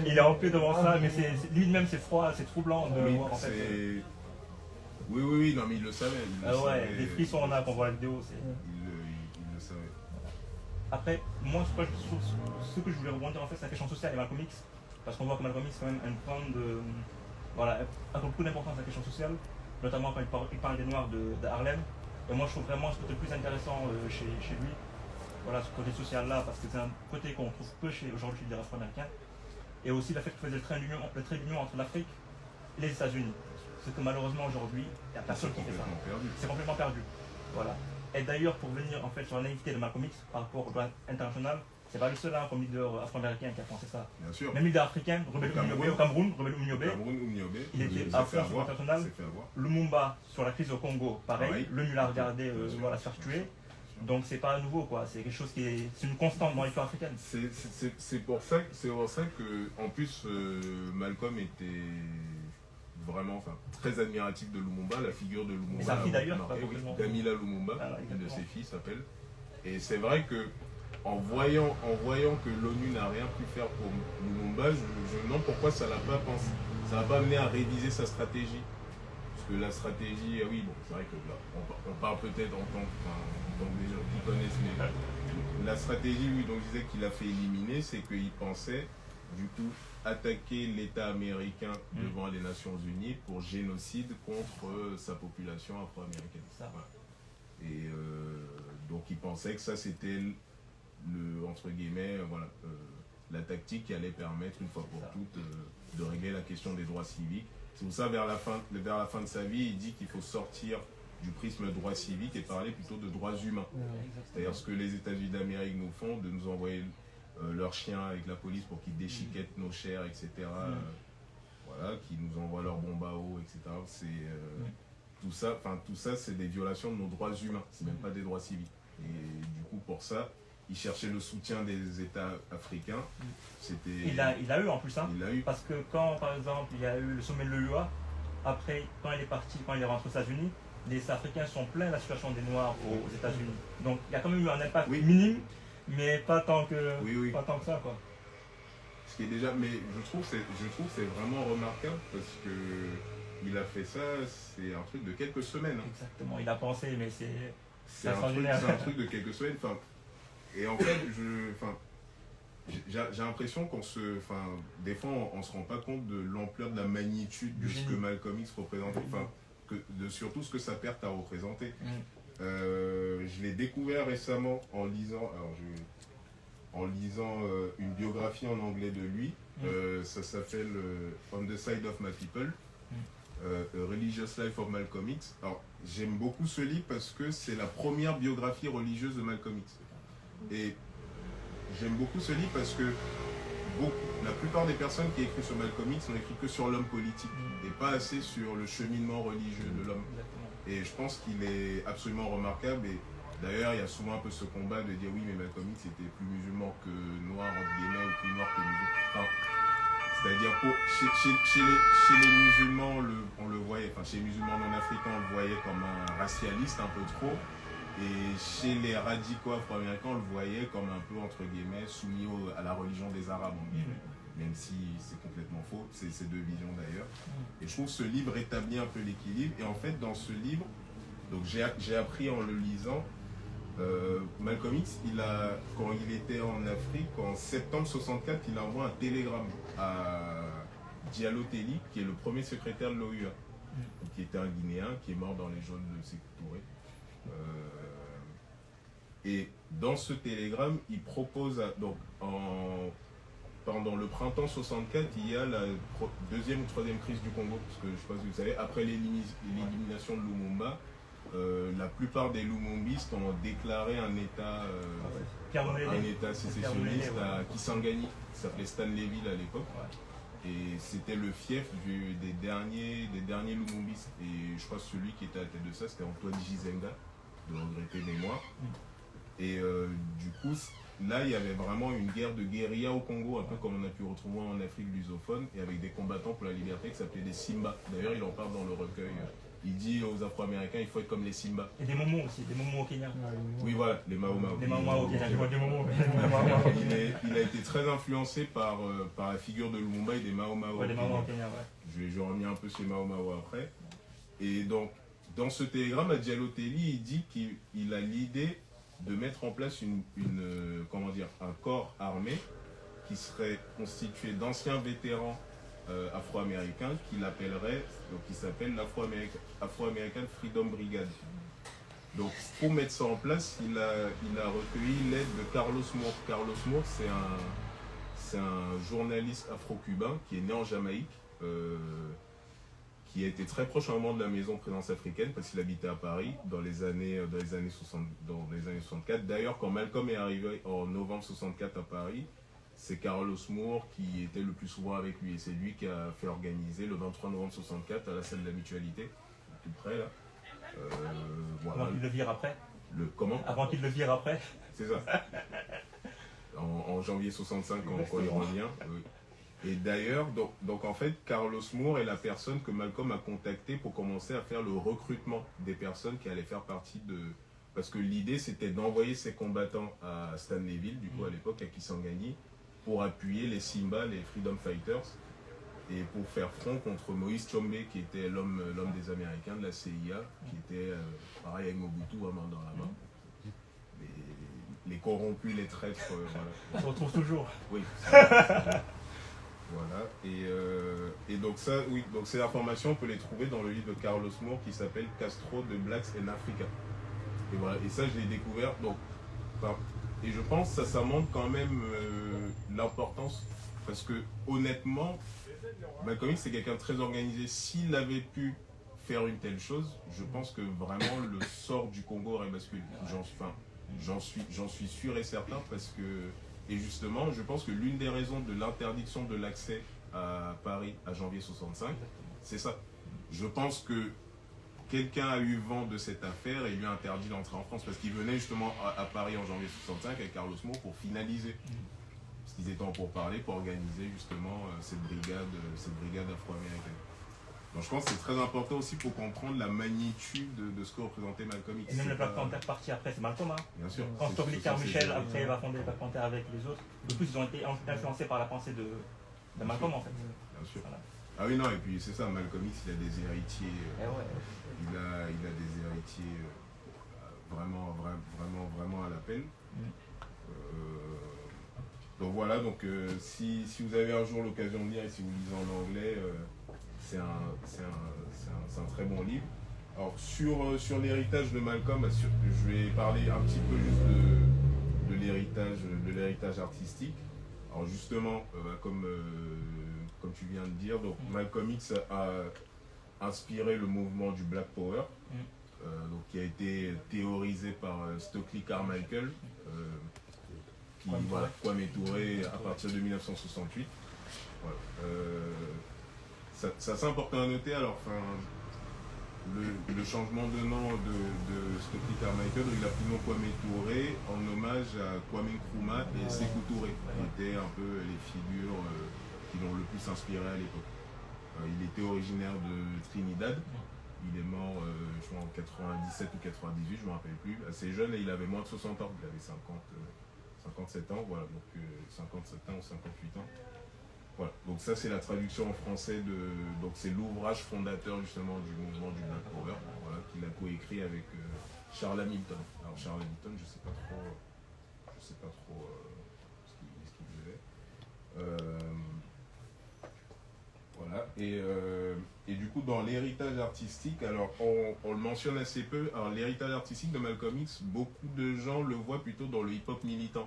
il est en paix devant ça, mais lui-même c'est froid, c'est troublant de voir en fait. Oui, non, mais il le savait. Les frissons on a quand on voit la vidéo. Il le savait. Après, moi, ce que je voulais rebondir en fait, c'est la question sociale et Malcolm X, parce qu'on voit que Malcolm X quand même accorde beaucoup d'importance à la question sociale, notamment quand il parle des Noirs de Harlem. Et moi, je trouve vraiment ce côté le plus intéressant chez lui, voilà, ce côté social-là, parce que c'est un côté qu'on trouve peu aujourd'hui chez les Afro-Américains. Et aussi le fait qu'il faisait le trait d'union entre l'Afrique et les États-Unis. Ce que malheureusement aujourd'hui, il n'y a personne qui fait ça. C'est complètement perdu. Voilà. Et d'ailleurs, pour venir en fait sur la naïveté de Malcolm X par rapport au droit international, c'est pas le seul comme leader afro-américain qui a pensé ça. Bien sûr. Même leader africain, Rebelle Oumniobé au Cameroun, il était à fond sur l'international. Lumumba sur la crise au Congo, pareil. Le l'a regardé se faire tuer. Donc c'est pas nouveau quoi, c'est quelque chose c'est une constante dans l'histoire africaine. C'est pour ça que en plus Malcolm était vraiment très admiratif de Lumumba, la figure de Lumumba. Et sa fille d'ailleurs, marqué, pas oui. complètement. Damila Lumumba, Voilà, une de exactement. ses filles s'appelle. Et c'est vrai que en voyant que l'ONU n'a rien pu faire pour Lumumba, je me demande pourquoi ça l'a pas pensé. Ça l'a pas amené à réviser sa stratégie. Parce que la stratégie, oui, bon, c'est vrai que là, on parle peut-être en tant que des gens qui connaissent, mais la stratégie, oui, dont je disais qu'il a fait éliminer, c'est qu'il pensait, du coup, attaquer l'État américain devant les Nations Unies pour génocide contre sa population afro-américaine. Ça. Voilà. Et donc il pensait que ça c'était entre guillemets, la tactique qui allait permettre une fois pour toutes de régler la question des droits civiques. C'est pour ça vers la fin de sa vie, il dit qu'il faut sortir du prisme droits civiques et parler plutôt de droits humains. C'est-à-dire ce que les États-Unis d'Amérique nous font, de nous envoyer leurs chiens avec la police pour qu'ils déchiquettent nos chairs, etc. Voilà, qui nous envoient leurs bombes à eau, etc. Tout ça, c'est des violations de nos droits humains. C'est même pas des droits civiques. Et du coup, pour ça, il cherchait le soutien des États africains. Il a eu en plus, hein. Il l'a eu. Parce que quand, par exemple, il y a eu le sommet de l'OUA, après, quand il est parti, quand il est rentré aux États-Unis, les Africains sont pleins de la situation des Noirs aux États-Unis. Donc, il y a quand même eu un impact minime, mais pas tant que, pas tant que ça, quoi. Ce qui est déjà, mais je trouve que c'est vraiment remarquable parce que il a fait ça, c'est un truc de quelques semaines. Hein. Exactement, il a pensé, mais c'est un truc de quelques semaines. Et en fait, j'ai l'impression des fois, on se rend pas compte de l'ampleur de la magnitude de ce que Malcolm X représentait, surtout ce que sa perte a représenté. Je l'ai découvert récemment en lisant, une biographie en anglais de lui. Ça s'appelle On the Side of My People. A Religious Life of Malcolm X. Alors, j'aime beaucoup ce livre parce que c'est la première biographie religieuse de Malcolm X. Et j'aime beaucoup ce livre parce que la plupart des personnes qui écrivent sur Malcolm X n'ont écrit que sur l'homme politique et pas assez sur le cheminement religieux de l'homme. Et je pense qu'il est absolument remarquable. Et d'ailleurs, il y a souvent un peu ce combat de dire oui, mais Malcolm X était plus musulman que noir, entre guillemets, ou plus noir que musulman. C'est-à-dire chez les musulmans, on le voyait, chez les musulmans non africains, on le voyait comme un racialiste un peu trop. Et chez les radicaux afro-américains, on le voyait comme un peu, entre guillemets, soumis à la religion des Arabes, même si c'est complètement faux, c'est ces deux visions d'ailleurs. Et je trouve que ce livre établit un peu l'équilibre. Et en fait, dans ce livre, donc j'ai appris en le lisant, Malcolm X, quand il était en Afrique, en septembre 64, il envoie un télégramme à Diallo Telli, qui est le premier secrétaire de l'OUA, qui était un Guinéen, qui est mort dans les geôles de Sékou Touré. Et dans ce télégramme, il propose, pendant le printemps 64, il y a la deuxième ou troisième crise du Congo, parce que je ne sais pas si vous savez, après l'élimination de Lumumba, la plupart des Lumumbistes ont déclaré un État sécessionniste à Kisangani, qui s'appelait Stanleyville à l'époque. Et c'était le fief des derniers Lumumbistes. Et je crois que celui qui était à la tête de ça, c'était Antoine Gizenga, de regretter mémoire. Et du coup, là, il y avait vraiment une guerre de guérilla au Congo, un peu comme on a pu retrouver en Afrique lusophone, et avec des combattants pour la liberté qui s'appelaient des Simba. D'ailleurs, il en parle dans le recueil. Il dit aux Afro-Américains, il faut être comme les Simba. Et des momos aussi, des momos au Kenya. Oui, voilà, les Mao Mao. Des Mao au Kenya, je vois des momos. Il a été très influencé par la figure de Lumumba et des Mao Mao. Ouais, des Mao au Kenya, Je vais revenir un peu sur les Mao Mao après. Et donc, dans ce télégramme, à Diallo Telli, il dit qu'il a l'idée de mettre en place un corps armé qui serait constitué d'anciens vétérans afro-américains qui s'appelle l'Afro-American Freedom Brigade. Donc pour mettre ça en place, il a recueilli l'aide de Carlos Moore. Carlos Moore, c'est un journaliste afro-cubain qui est né en Jamaïque, qui a été très proche à un moment de la maison Présence africaine parce qu'il habitait à Paris dans les années 64. D'ailleurs, quand Malcolm est arrivé en novembre 64 à Paris, c'est Carlos Moore qui était le plus souvent avec lui. Et c'est lui qui a fait organiser le 23 novembre 64 à la salle de la Mutualité, tout près là. Voilà. Avant qu'il le vire après. Comment ? Avant qu'il le vire après. C'est ça. En janvier 65 quand il revient. Et d'ailleurs, donc en fait, Carlos Moore est la personne que Malcolm a contactée pour commencer à faire le recrutement des personnes qui allaient faire partie de... Parce que l'idée, c'était d'envoyer ces combattants à Stanleyville, du coup, à l'époque, à Kisangani, pour appuyer les Simba, les Freedom Fighters, et pour faire front contre Moïse Tshombe, qui était l'homme des Américains, de la CIA, qui était, pareil, avec Mobutu, à main dans la main. Les corrompus, les traîtres, voilà. On se retrouve toujours. Oui. Voilà. Et donc ça, oui, donc ces informations, on peut les trouver dans le livre de Carlos Moore qui s'appelle Castro de Blacks in Africa. Et voilà. Et ça, je l'ai découvert. Donc, et je pense que ça montre quand même l'importance, parce que honnêtement, Malcolm X c'est quelqu'un de très organisé. S'il avait pu faire une telle chose, je pense que vraiment le sort du Congo aurait basculé. J'en suis sûr et certain, parce que, et justement, je pense que l'une des raisons de l'interdiction de l'accès à Paris à janvier 65, c'est ça. Je pense que quelqu'un a eu vent de cette affaire et lui a interdit l'entrée en France, parce qu'il venait justement à Paris en janvier 65 avec Carlos Moore pour finaliser. Parce qu'ils étaient en pourparlers pour organiser justement cette brigade afro-américaine. Donc je pense que c'est très important aussi pour comprendre la magnitude de ce que représentait Malcolm X. Et même le Black Panther parti après, c'est Malcolm. Hein. Bien sûr. Quand Stokely Carmichael après va fonder le Black Panther avec les autres, de plus ils ont été influencés par la pensée de Malcolm en fait. Bien sûr. Voilà. Ah oui, non, et puis c'est ça, Malcolm X, il a des héritiers. Il a des héritiers vraiment à l'appel. Donc voilà, donc si vous avez un jour l'occasion de lire et si vous lisez en anglais, c'est un très bon livre. Alors sur l'héritage de Malcolm, je vais parler un petit peu juste de l'héritage artistique. Alors justement, comme tu viens de dire, donc Malcolm X a inspiré le mouvement du Black Power, donc qui a été théorisé par Stokely Carmichael, Kwame Touré à partir de 1968. Voilà. Ça c'est important à noter. Alors, le changement de nom de Stokely Carmichael, il a pris le nom Kwame Touré en hommage à Kwame Nkrumah et Sékou Touré, qui étaient un peu les figures qui l'ont le plus inspiré à l'époque. Il était originaire de Trinidad. Il est mort, je crois, en 97 ou 98, je ne me rappelle plus. Assez jeune, et il avait moins de 60 ans. Il avait 57 ans, voilà, donc 57 ans ou 58 ans. Voilà, donc ça c'est la traduction en français donc c'est l'ouvrage fondateur justement du mouvement du Black Power, voilà, qu'il a coécrit avec Charles Hamilton. Alors Charles Hamilton, je sais pas trop ce qu'il faisait. Voilà, et du coup dans l'héritage artistique, alors on le mentionne assez peu. Alors l'héritage artistique de Malcolm X, beaucoup de gens le voient plutôt dans le hip-hop militant.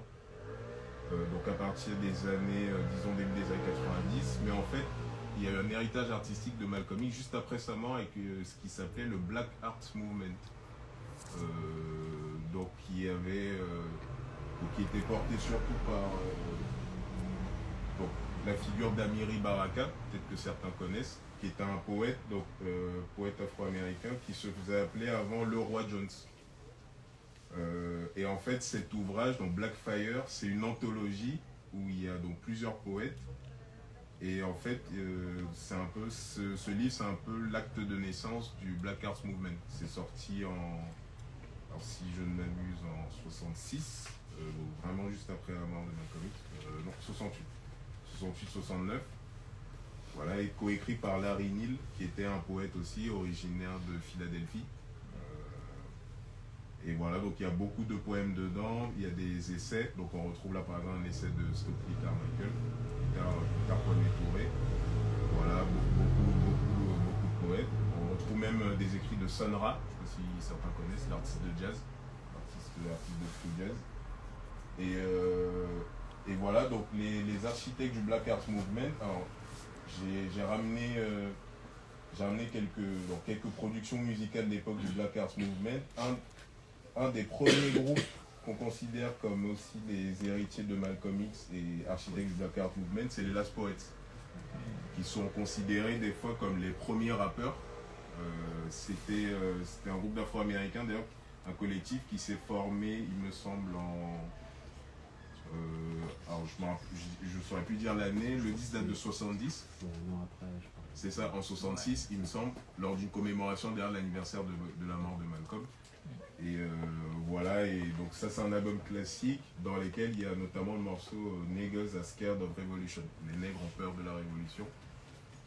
Donc à partir des années, disons début des années 90, mais en fait, il y a eu un héritage artistique de Malcolm X juste après sa mort avec ce qui s'appelait le Black Art Movement, donc qui était porté surtout par la figure d'Amiri Baraka, peut-être que certains connaissent, qui était un poète, donc poète afro-américain qui se faisait appeler avant le roi Jones. Et en fait, cet ouvrage, donc Blackfire, c'est une anthologie où il y a donc plusieurs poètes. Et en fait, c'est un peu ce livre, c'est un peu l'acte de naissance du Black Art Movement. C'est sorti alors si je ne m'abuse, en 66, donc vraiment juste après la mort de Malcolm X, non, 68-69. Voilà, et coécrit par Larry Neal, qui était un poète aussi, originaire de Philadelphie. Et voilà, donc il y a beaucoup de poèmes dedans, il y a des essais. Donc on retrouve là par exemple un essai de Stokely Carmichael, Kwame Touré. Voilà, beaucoup de poètes. On retrouve même des écrits de Sun Ra, je ne sais pas si certains connaissent, l'artiste de jazz, l'artiste de free jazz. Et voilà, donc les architectes du Black Art Movement. Alors, j'ai ramené quelques productions musicales de l'époque du Black Art Movement. Un des premiers groupes qu'on considère comme aussi des héritiers de Malcolm X et architectes du Black Art Movement, c'est les Last Poets, qui sont considérés des fois comme les premiers rappeurs. C'était un groupe d'Afro-Américains, d'ailleurs, un collectif qui s'est formé, il me semble, alors je saurais plus dire l'année, le disque date de 70. Non, après, je crois. C'est ça, en 66, il me semble, lors d'une commémoration derrière l'anniversaire de la mort de Malcolm. Et voilà, et donc ça c'est un album classique dans lequel il y a notamment le morceau Niggas are scared of revolution. Les nègres ont peur de la révolution,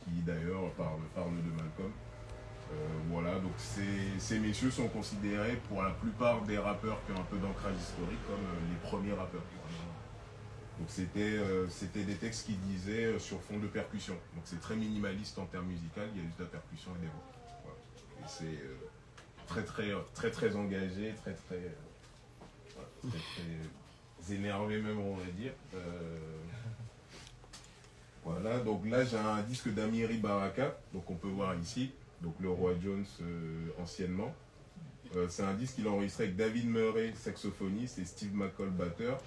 qui d'ailleurs parle de Malcolm. Voilà, donc ces messieurs sont considérés pour la plupart des rappeurs qui ont un peu d'ancrage historique comme les premiers rappeurs. Donc c'était des textes qui disaient sur fond de percussion. Donc c'est très minimaliste en termes musicaux, il y a juste la percussion et des voix. Voilà. Et c'est très engagé, très énervé même on va dire. Voilà, donc là j'ai un disque d'Amiri Baraka, donc on peut voir ici, donc le Roi Jones anciennement. C'est un disque qu'il a enregistré avec David Murray, saxophoniste, et Steve McCall, batteur.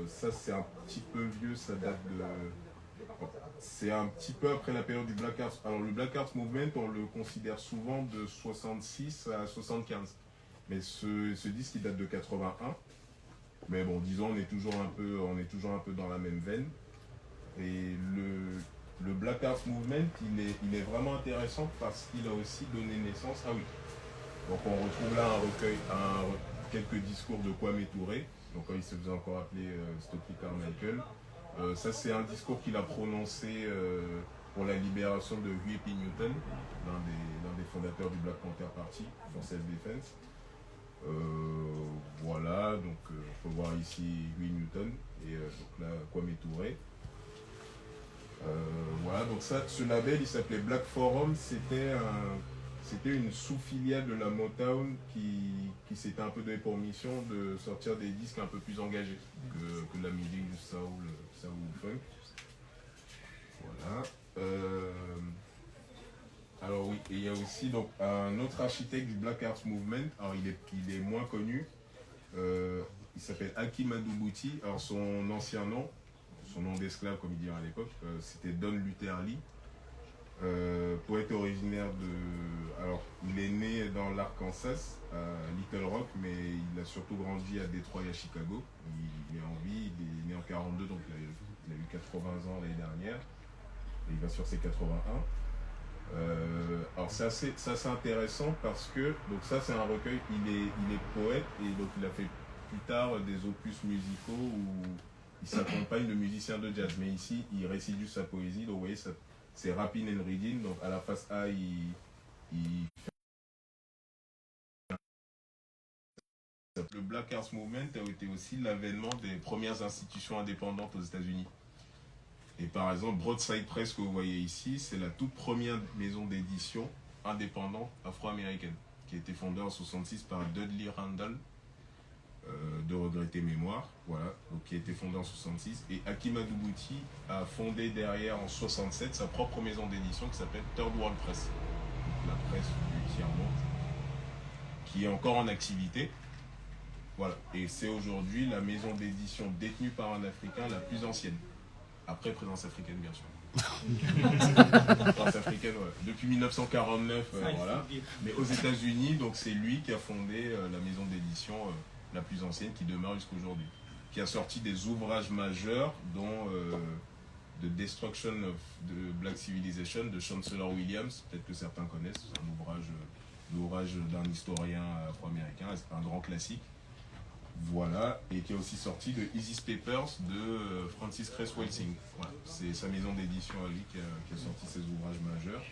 Ça c'est un petit peu vieux, ça date de... C'est un petit peu après la période du Black Arts. Alors le Black Arts Movement, on le considère souvent de 66 à 75. Mais ce disque il date de 81. Mais bon, disons, on est toujours un peu dans la même veine. Et le Black Arts Movement, il est vraiment intéressant parce qu'il a aussi donné naissance... Ah oui. Donc on retrouve là un recueil, quelques discours de Kwame Touré. Donc quand il se faisait encore appeler Stokely Carmichael. Ça c'est un discours qu'il a prononcé pour la libération de Huey P. Newton, l'un des fondateurs du Black Panther Party, for Self-Defense. Voilà, donc on peut voir ici Huey Newton et donc là Kwame Touré. Voilà, donc ce label il s'appelait Black Forum, c'était une sous-filiale de la Motown qui s'était un peu donné pour mission de sortir des disques un peu plus engagés que la musique du soul funk. Voilà. Alors oui, et il y a aussi donc, un autre architecte du Black Arts Movement, alors il est moins connu, il s'appelle Hakim Adoubuti, alors son nom d'esclave comme il dirait à l'époque, c'était Don Luther Lee. Poète originaire alors il est né dans l'Arkansas, à Little Rock, mais il a surtout grandi à Détroit et à Chicago. Il est en vie, il est né en 42, donc il a eu 80 ans l'année dernière, et il va sur ses 81. Alors c'est assez intéressant parce que, donc ça c'est un recueil, il est poète, et donc il a fait plus tard des opus musicaux où il s'accompagne de musiciens de jazz, mais ici il récite juste sa poésie, donc vous voyez ça. C'est Rapping and Reading, donc à la face A, il fait... Le Black Arts Movement a été aussi l'avènement des premières institutions indépendantes aux États-Unis. Et par exemple, Broadside Press que vous voyez ici, c'est la toute première maison d'édition indépendante afro-américaine, qui a été fondée en 1966 par Dudley Randall, de regretter mémoire, voilà, donc qui a été fondée en 66, et Hakim Adoubuti a fondé derrière en 67 sa propre maison d'édition qui s'appelle Third World Press, donc la presse du tiers-monde, qui est encore en activité, voilà, et c'est aujourd'hui la maison d'édition détenue par un Africain la plus ancienne, après Présence africaine bien sûr. Présence africaine, voilà. Depuis 1949, voilà, mais aux États-Unis, donc c'est lui qui a fondé la maison d'édition la plus ancienne qui demeure jusqu'aujourd'hui, qui a sorti des ouvrages majeurs dont The Destruction of the Black Civilization de Chancellor Williams, peut-être que certains connaissent, c'est l'ouvrage d'un historien afro-américain, c'est un grand classique, voilà, et qui a aussi sorti de Isis Papers de Francis Cress Welsing, voilà. C'est sa maison d'édition à lui qui a sorti ces ouvrages majeurs.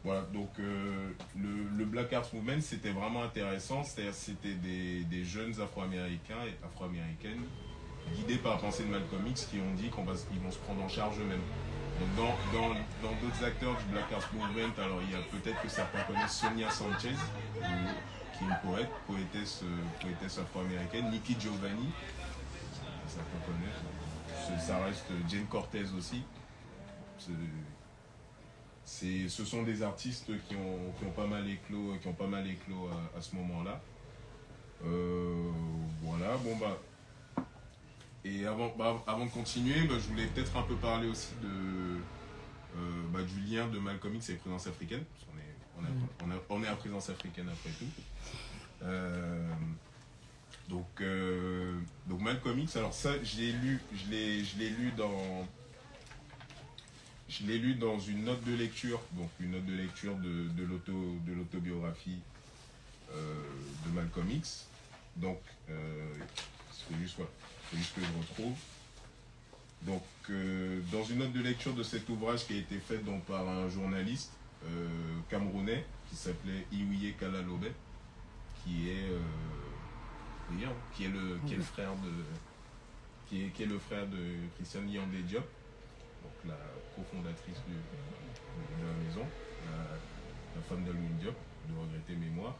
Voilà, donc le Black Arts Movement, c'était vraiment intéressant, c'est-à-dire c'était des jeunes afro-américains et afro-américaines guidés par la pensée de Malcolm X qui ont dit qu'ils vont se prendre en charge eux-mêmes. Donc dans d'autres acteurs du Black Arts Movement, alors il y a peut-être que certains connaissent Sonia Sanchez, qui est une poétesse afro-américaine, Nikki Giovanni, certains connaissent, ça reste Jane Cortez aussi. Ce sont des artistes qui ont pas mal éclos à ce moment-là. Voilà, bon bah. Et avant de continuer, je voulais peut-être un peu parler aussi du lien de Malcolm X avec Présence africaine, parce qu'on est à Présence africaine après tout. Donc Malcolm X, alors ça, je l'ai lu dans une note de lecture, donc une note de lecture de l'autobiographie de Malcolm X. Donc, faut juste que je retrouve. Donc, dans une note de lecture de cet ouvrage qui a été fait donc, par un journaliste camerounais qui s'appelait Iwiye Kalalobe, qui est le frère de Christiane Yandé Diop, donc la cofondatrice de la maison, la femme d'Aloun Diop, de regretter mémoire.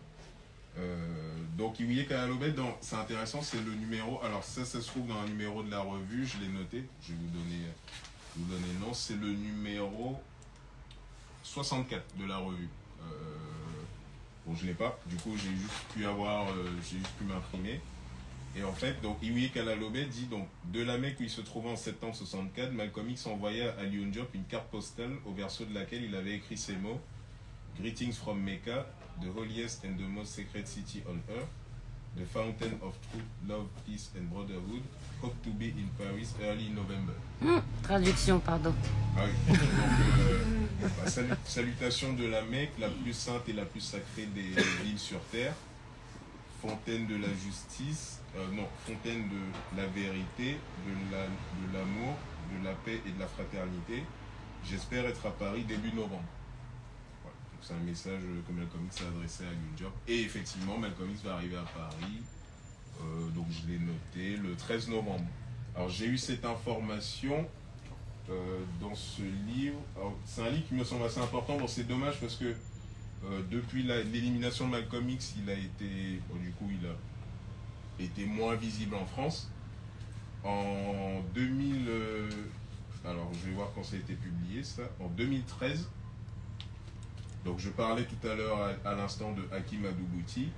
Donc Iwiye Kalalobe, c'est intéressant, c'est le numéro, alors ça se trouve dans un numéro de la revue, je l'ai noté, je vais vous donner le nom, c'est le numéro 64 de la revue. Bon, je ne l'ai pas, du coup j'ai juste pu m'imprimer. Et en fait, donc Iwiye Kalalobe dit donc de la Mecque où il se trouvait en septembre 64, Malcolm X envoya à Alioune Diop une carte postale au verso de laquelle il avait écrit ces mots: Greetings from Mecca, the holiest and the most sacred city on earth, the fountain of truth, love, peace and brotherhood. Hope to be in Paris early November. Traduction, pardon. Ah oui. Donc, salutation de la Mecque, la plus sainte et la plus sacrée des villes sur terre, fontaine de la justice, fontaine de la vérité, de l'amour, de la paix et de la fraternité. J'espère être à Paris début novembre. Voilà. Donc, c'est un message que Malcolm X a adressé à Alioune Diop. Et effectivement, Malcolm X va arriver à Paris. Donc je l'ai noté le 13 novembre. Alors j'ai eu cette information dans ce livre. C'est un livre qui me semble assez important. Bon, c'est dommage parce que depuis l'élimination de Malcolm X, il a été moins visible en France. En 2000, alors je vais voir quand ça a été publié ça. En 2013. Donc je parlais tout à l'heure à l'instant de Hakim Adoubuti,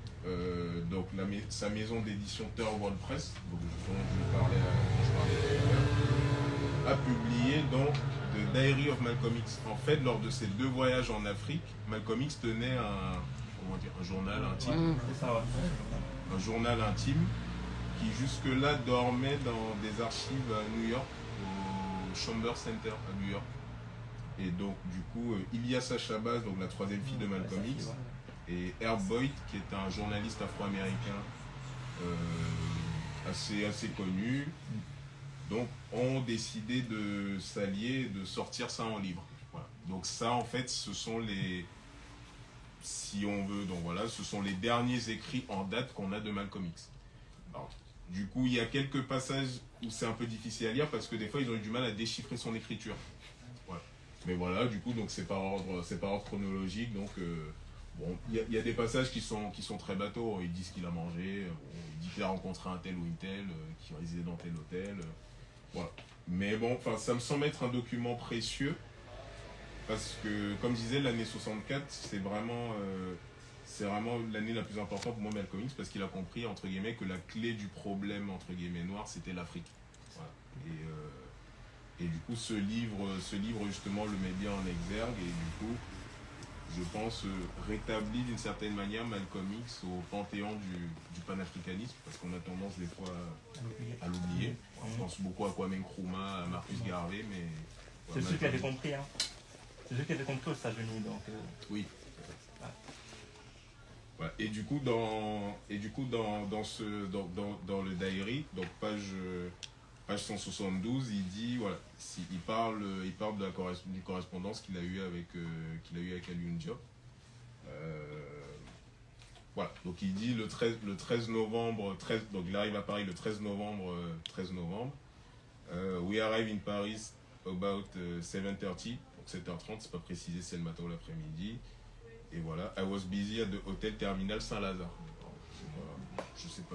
donc sa maison d'édition Third World Press, dont je parlais tout à l'heure, a publié donc The Diary of Malcolm X. En fait, lors de ses 2 voyages en Afrique, Malcolm X tenait un journal intime. Un journal intime qui jusque-là dormait dans des archives à New York, au Chamber Center à New York. Et donc, du coup, Ilyas Shabazz, donc la 3e fille de Malcolm X, et Herb Boyd, qui est un journaliste afro-américain assez connu, donc ont décidé de s'allier et de sortir ça en livre. Voilà. Donc ça, en fait, ce sont les derniers écrits en date qu'on a de Malcolm X. Alors, du coup, il y a quelques passages où c'est un peu difficile à lire parce que des fois, ils ont eu du mal à déchiffrer son écriture. Mais voilà, du coup, donc c'est par ordre chronologique. Donc, il y a des passages qui sont très bateaux. Ils disent qu'il a mangé, il dit qu'il a rencontré un tel ou une telle, qui résidait dans tel hôtel. Voilà. Mais bon, ça me semble être un document précieux parce que, comme je disais, l'année 64, c'est vraiment l'année la plus importante pour moi, Malcolm X, parce qu'il a compris, entre guillemets, que la clé du problème, entre guillemets, noir, c'était l'Afrique. Voilà. Et du coup, ce livre justement le met bien en exergue et du coup, je pense, rétablit d'une certaine manière Malcolm X au panthéon du panafricanisme, parce qu'on a tendance des fois à l'oublier. On pense beaucoup à Kwame Nkrumah, à Marcus Garvey, mais... C'est celui qui avait compris, hein. C'est celui qui avait compris aux États-Unis, donc... Oui. Ouais. Et du coup, dans le diary, donc page 172, il dit, voilà, il parle de la correspondance qu'il a eue avec Alioune Diop. Voilà, donc il dit le 13 novembre, donc il arrive à Paris le 13 novembre. We arrive in Paris about 7:30, donc 7h30, c'est pas précisé, c'est le matin ou l'après-midi. Et voilà, I was busy at the Hotel Terminal Saint-Lazare. Je sais pas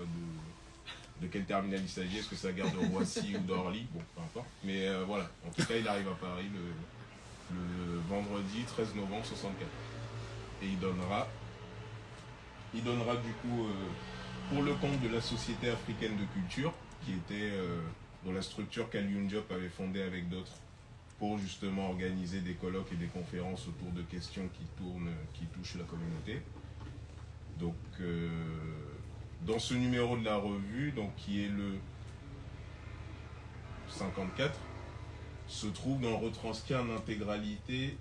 de quel terminal il s'agit, est-ce que c'est la gare de Roissy ou d'Orly, bon, peu importe. Mais voilà, en tout cas, il arrive à Paris le vendredi 13 novembre 64. Et il donnera du coup, pour le compte de la Société africaine de culture, qui était dans la structure qu'Alioune Diop avait fondée avec d'autres, pour justement organiser des colloques et des conférences autour de questions qui touchent la communauté. Donc dans ce numéro de la revue, donc qui est le 54, se trouve dans retranscrit en intégralité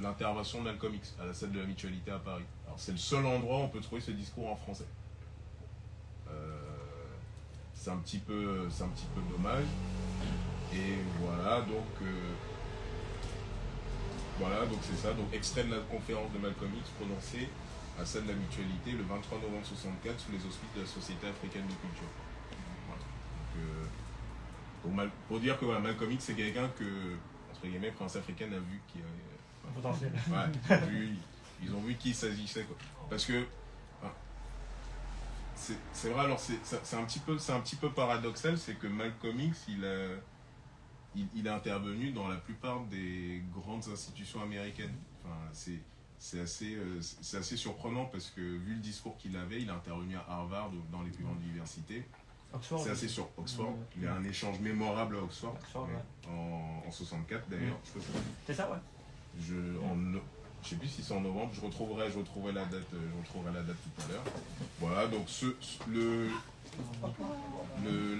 l'intervention de Malcolm X à la salle de la Mutualité à Paris. Alors c'est le seul endroit où on peut trouver ce discours en français. C'est un petit peu dommage. Et voilà, donc c'est ça. Donc extrait de la conférence de Malcolm X prononcée à la salle de la Mutualité le 23 novembre 64 sous les auspices de la Société africaine de culture. Voilà. Pour dire que voilà, Malcolm X c'est quelqu'un que, entre guillemets, France africaine a vu qui avait potentiel. Ouais, ils ont vu qui il s'agissait, quoi. Parce que c'est vrai, alors c'est un petit peu paradoxal, c'est que Malcolm X il est intervenu dans la plupart des grandes institutions américaines. Enfin, c'est assez surprenant parce que vu le discours qu'il avait, il a intervenu à Harvard ou dans les plus grandes universités. Oxford. C'est assez sur Oxford. Il y a un échange mémorable à Oxford, ouais. en 64 d'ailleurs. C'est ça, ouais. Je sais plus si c'est en novembre, je retrouverai la date tout à l'heure. Voilà, donc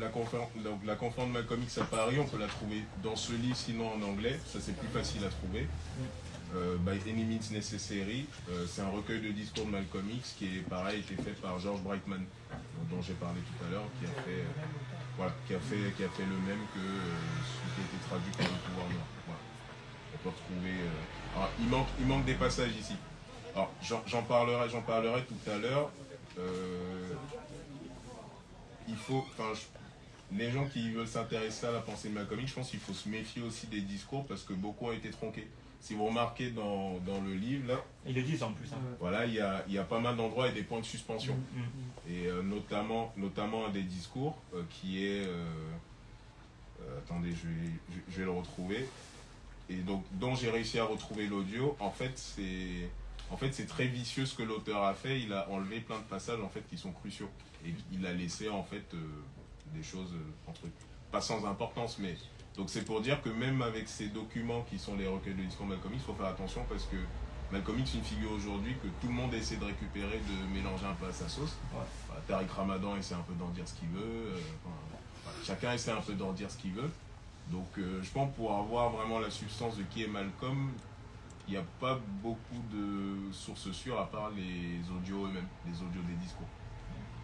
la conférence de Malcolm X à Paris, on peut la trouver dans ce livre, sinon en anglais, ça c'est plus facile à trouver. By Any Means Necessary, c'est un recueil de discours de Malcolm X qui est pareil, été fait par George Brightman, dont j'ai parlé tout à l'heure, qui a fait le même que ce qui a été traduit par le pouvoir noir. Voilà. On peut retrouver. Alors, il manque des passages ici. Alors j'en parlerai tout à l'heure. Les gens qui veulent s'intéresser à la pensée de Malcolm X, je pense qu'il faut se méfier aussi des discours parce que beaucoup ont été tronqués. Si vous remarquez dans le livre, là, ils le disent en plus. Hein. Voilà, il y a pas mal d'endroits et des points de suspension. Et notamment un des discours qui est... attendez, je vais le retrouver. Et donc, dont j'ai réussi à retrouver l'audio. En fait, c'est très vicieux ce que l'auteur a fait. Il a enlevé plein de passages en fait, qui sont cruciaux. Et il a laissé en fait des choses, pas sans importance, mais... Donc c'est pour dire que même avec ces documents qui sont les recueils de discours de Malcolm X, il faut faire attention parce que Malcolm X est une figure aujourd'hui que tout le monde essaie de récupérer, de mélanger un peu à sa sauce. Ouais. Voilà, Tariq Ramadan essaie un peu d'en dire ce qu'il veut, chacun essaie un peu d'en dire ce qu'il veut. Donc je pense pour avoir vraiment la substance de qui est Malcolm, il n'y a pas beaucoup de sources sûres à part les audios eux-mêmes, les audios des discours.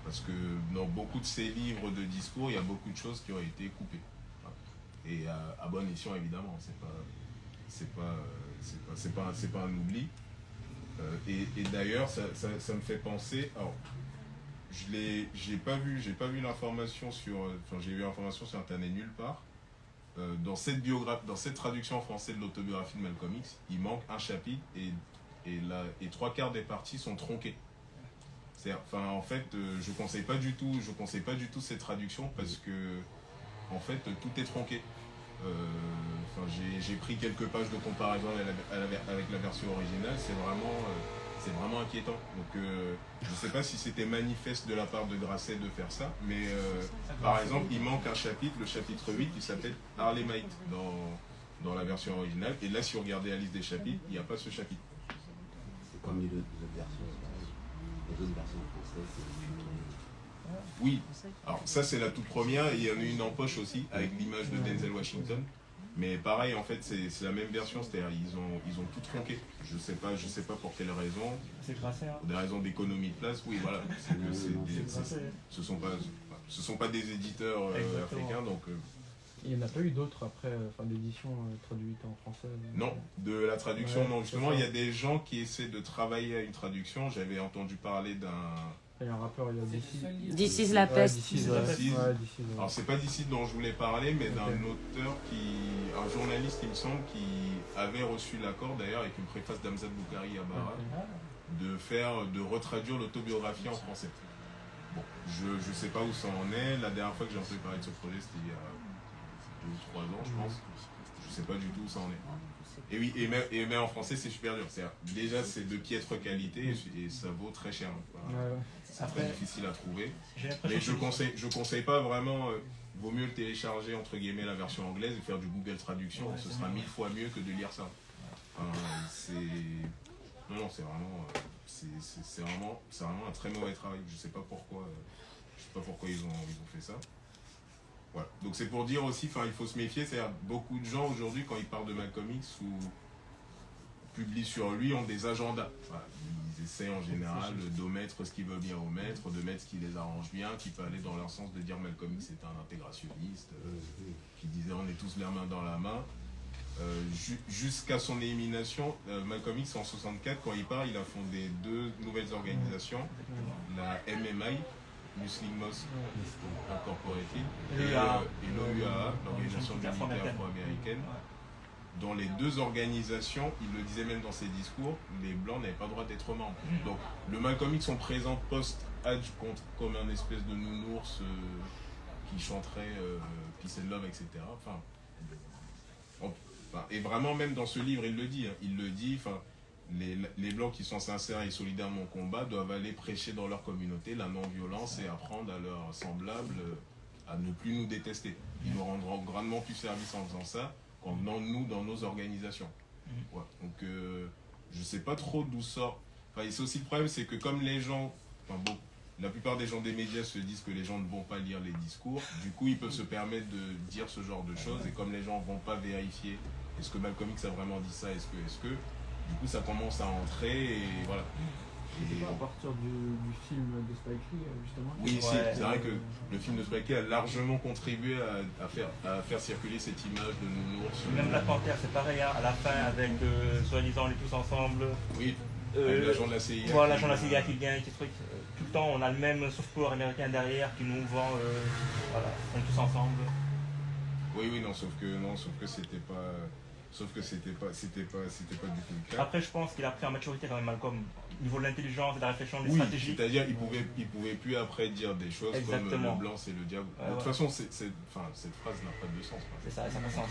Parce que dans beaucoup de ces livres de discours, il y a beaucoup de choses qui ont été coupées. Et à bon escient évidemment, c'est pas un oubli. Et d'ailleurs ça me fait penser. Alors j'ai pas vu l'information sur. J'ai vu l'information sur internet nulle part. Dans cette traduction en français de l'autobiographie de Malcolm X, il manque un chapitre et 3/4 des parties sont tronquées. En fait, je conseille pas du tout cette traduction parce que en fait, tout est tronqué. J'ai pris quelques pages de comparaison avec la version originale, c'est vraiment inquiétant. Donc, je ne sais pas si c'était manifeste de la part de Grasset de faire ça, mais par exemple, il manque un chapitre, le chapitre 8, qui s'appelle Harlemite dans la version originale. Et là, si vous regardez la liste des chapitres, il n'y a pas ce chapitre. C'est comme les autres versions. Les autres versions françaises, c'est oui, alors ça c'est la toute première et il y en a une en poche aussi avec l'image de Denzel Washington. Mais pareil en fait c'est la même version, c'est-à-dire ils ont tout tronqué. Je sais pas pour quelle raison. C'est Grasset. Hein. Pour des raisons d'économie de place, oui voilà. Ce sont pas des éditeurs africains donc. Il n'y en a pas eu d'autres après, d'éditions traduites en français Non, de la traduction non. Justement il y a des gens qui essaient de travailler à une traduction. J'avais entendu parler d'un. Il y a un rappeur, il y a This is la peste. Alors c'est pas d'ici dont je voulais parler, mais d'un auteur un journaliste il me semble, qui avait reçu l'accord d'ailleurs avec une préface d'Amzad Boukari Abara de retraduire l'autobiographie en français. Bon, je sais pas où ça en est. La dernière fois que j'ai entendu parler de ce projet, c'était il y a 2 ou 3 ans, je pense. Je sais pas du tout où ça en est. Et oui, et même en français, c'est super dur. Déjà, c'est de piètre qualité et ça vaut très cher. C'est très difficile à trouver. Mais je conseille pas vraiment. Vaut mieux le télécharger entre guillemets la version anglaise et faire du Google Traduction. Ce sera 1000 fois mieux que de lire ça. Non, c'est vraiment, c'est vraiment un très mauvais travail. Je sais pas pourquoi ils ont fait ça. Voilà. Donc c'est pour dire aussi, il faut se méfier. C'est-à-dire beaucoup de gens aujourd'hui, quand ils parlent de Malcolm X ou publient sur lui, ont des agendas. Voilà. Ils essaient en général d'omettre ce qu'ils veulent bien omettre, de mettre ce qui les arrange bien, qui peut aller dans leur sens de dire Malcolm X est un intégrationniste, qui disait on est tous les mains dans la main. Jusqu'à son élimination, Malcolm X en 64, quand il part, il a fondé 2 nouvelles organisations, la MMI, Muslim Mosque Incorporated, et l'OUAA, l'Organisation militaire afro-américaine. Dans les 2 organisations, il le disait même dans ses discours, les Blancs n'avaient pas le droit d'être membres. Donc le Malcolm X, on présente post-Hajj comme un espèce de nounours qui chanterait Peace and Love, etc. Et vraiment, même dans ce livre, il le dit, les Blancs qui sont sincères et solidaires à mon combat doivent aller prêcher dans leur communauté la non-violence et apprendre à leurs semblables à ne plus nous détester. Ils nous rendront grandement plus service en faisant ça qu'en venant nous dans nos organisations. Ouais. Donc, je ne sais pas trop d'où sort. C'est aussi le problème, c'est que comme les gens, la plupart des gens des médias se disent que les gens ne vont pas lire les discours, du coup, ils peuvent se permettre de dire ce genre de choses, et comme les gens ne vont pas vérifier est-ce que Malcolm X a vraiment dit ça, est-ce que, du coup, ça commence à entrer, et voilà. Et à partir du film de Spike Lee, justement. Oui, c'est vrai que le film de Spike Lee a largement contribué à faire circuler cette image de nounours. Même Black Panther, c'est pareil, hein, à la fin, avec soi-disant on est tous ensemble. Oui, avec l'agent de la CIA. Voilà, l'agent de la CIA qui vient, qui truc. Tout le temps, on a le même soft power américain derrière qui nous vend, voilà, on est tous ensemble. Oui, non, sauf que c'était pas. Sauf que c'était pas du tout le cas. Après, je pense qu'il a pris en maturité quand même Malcolm, au niveau de l'intelligence, de la réflexion, des stratégies. C'est-à-dire il pouvait plus après dire des choses comme le blanc c'est le diable. De toute façon, cette phrase n'a pas de sens. C'est ça, ça n'a pas de sens.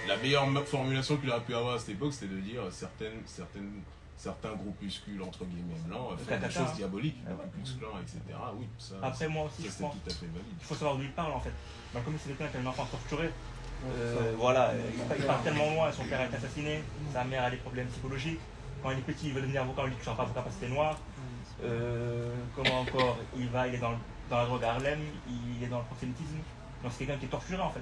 La meilleure formulation qu'il aurait pu avoir à cette époque, c'était de dire certains groupuscules entre guillemets blancs font des choses diaboliques, le Ku Klux Klan, etc. Oui, ça. Après, moi aussi, je pense. Tout à fait valide. Il faut savoir d'où il parle en fait. Malcolm c'est quelqu'un qui a une enfance torturée. Voilà, il part tellement loin, son père a été assassiné, sa mère a des problèmes psychologiques. Quand il est petit, il veut devenir avocat, on lui dit que tu ne seras pas avocat parce que t'es noir. Comment encore, il est dans la drogue à Harlem, il est dans le proxénétisme. Donc c'est quelqu'un qui est torturé en fait.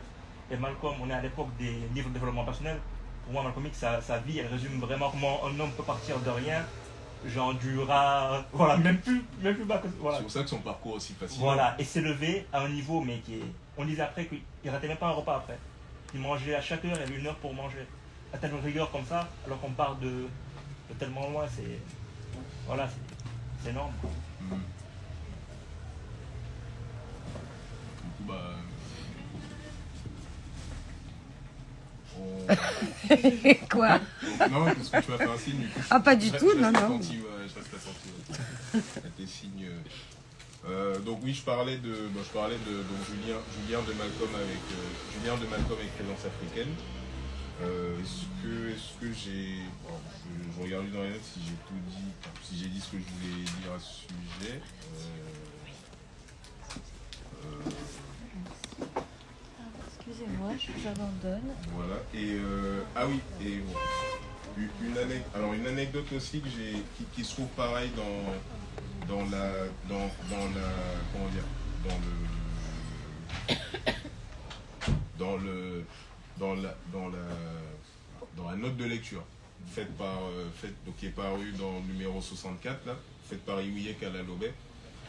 Et Malcolm, on est à l'époque des livres de développement personnel. Pour moi, Malcolm X, sa vie, elle résume vraiment comment un homme peut partir de rien, genre du rat, voilà, même plus bas que voilà. C'est pour ça que son parcours est aussi facile. Voilà, et s'élever à un niveau, mais qui est. On disait après qu'il ne ratait même pas un repas après. Il mangeait à chaque heure, il y avait 1 heure pour manger. À telle rigueur comme ça, alors qu'on part de tellement loin, c'est. Voilà, c'est énorme. Du coup, Quoi? Non, parce que tu vas faire un signe. Ah, pas du tout, non. Je reste attentif à tes signes. Donc oui, je parlais de Julien de Malcolm avec Présence africaine. Est-ce que j'ai... je regarde dans les notes si j'ai tout dit, si j'ai dit ce que je voulais dire à ce sujet. Excusez-moi, j'abandonne. Voilà, et une anecdote aussi que qui se trouve pareil dans la note de lecture qui est parue dans le numéro 64 là, faite par Iwiye Kalalobé.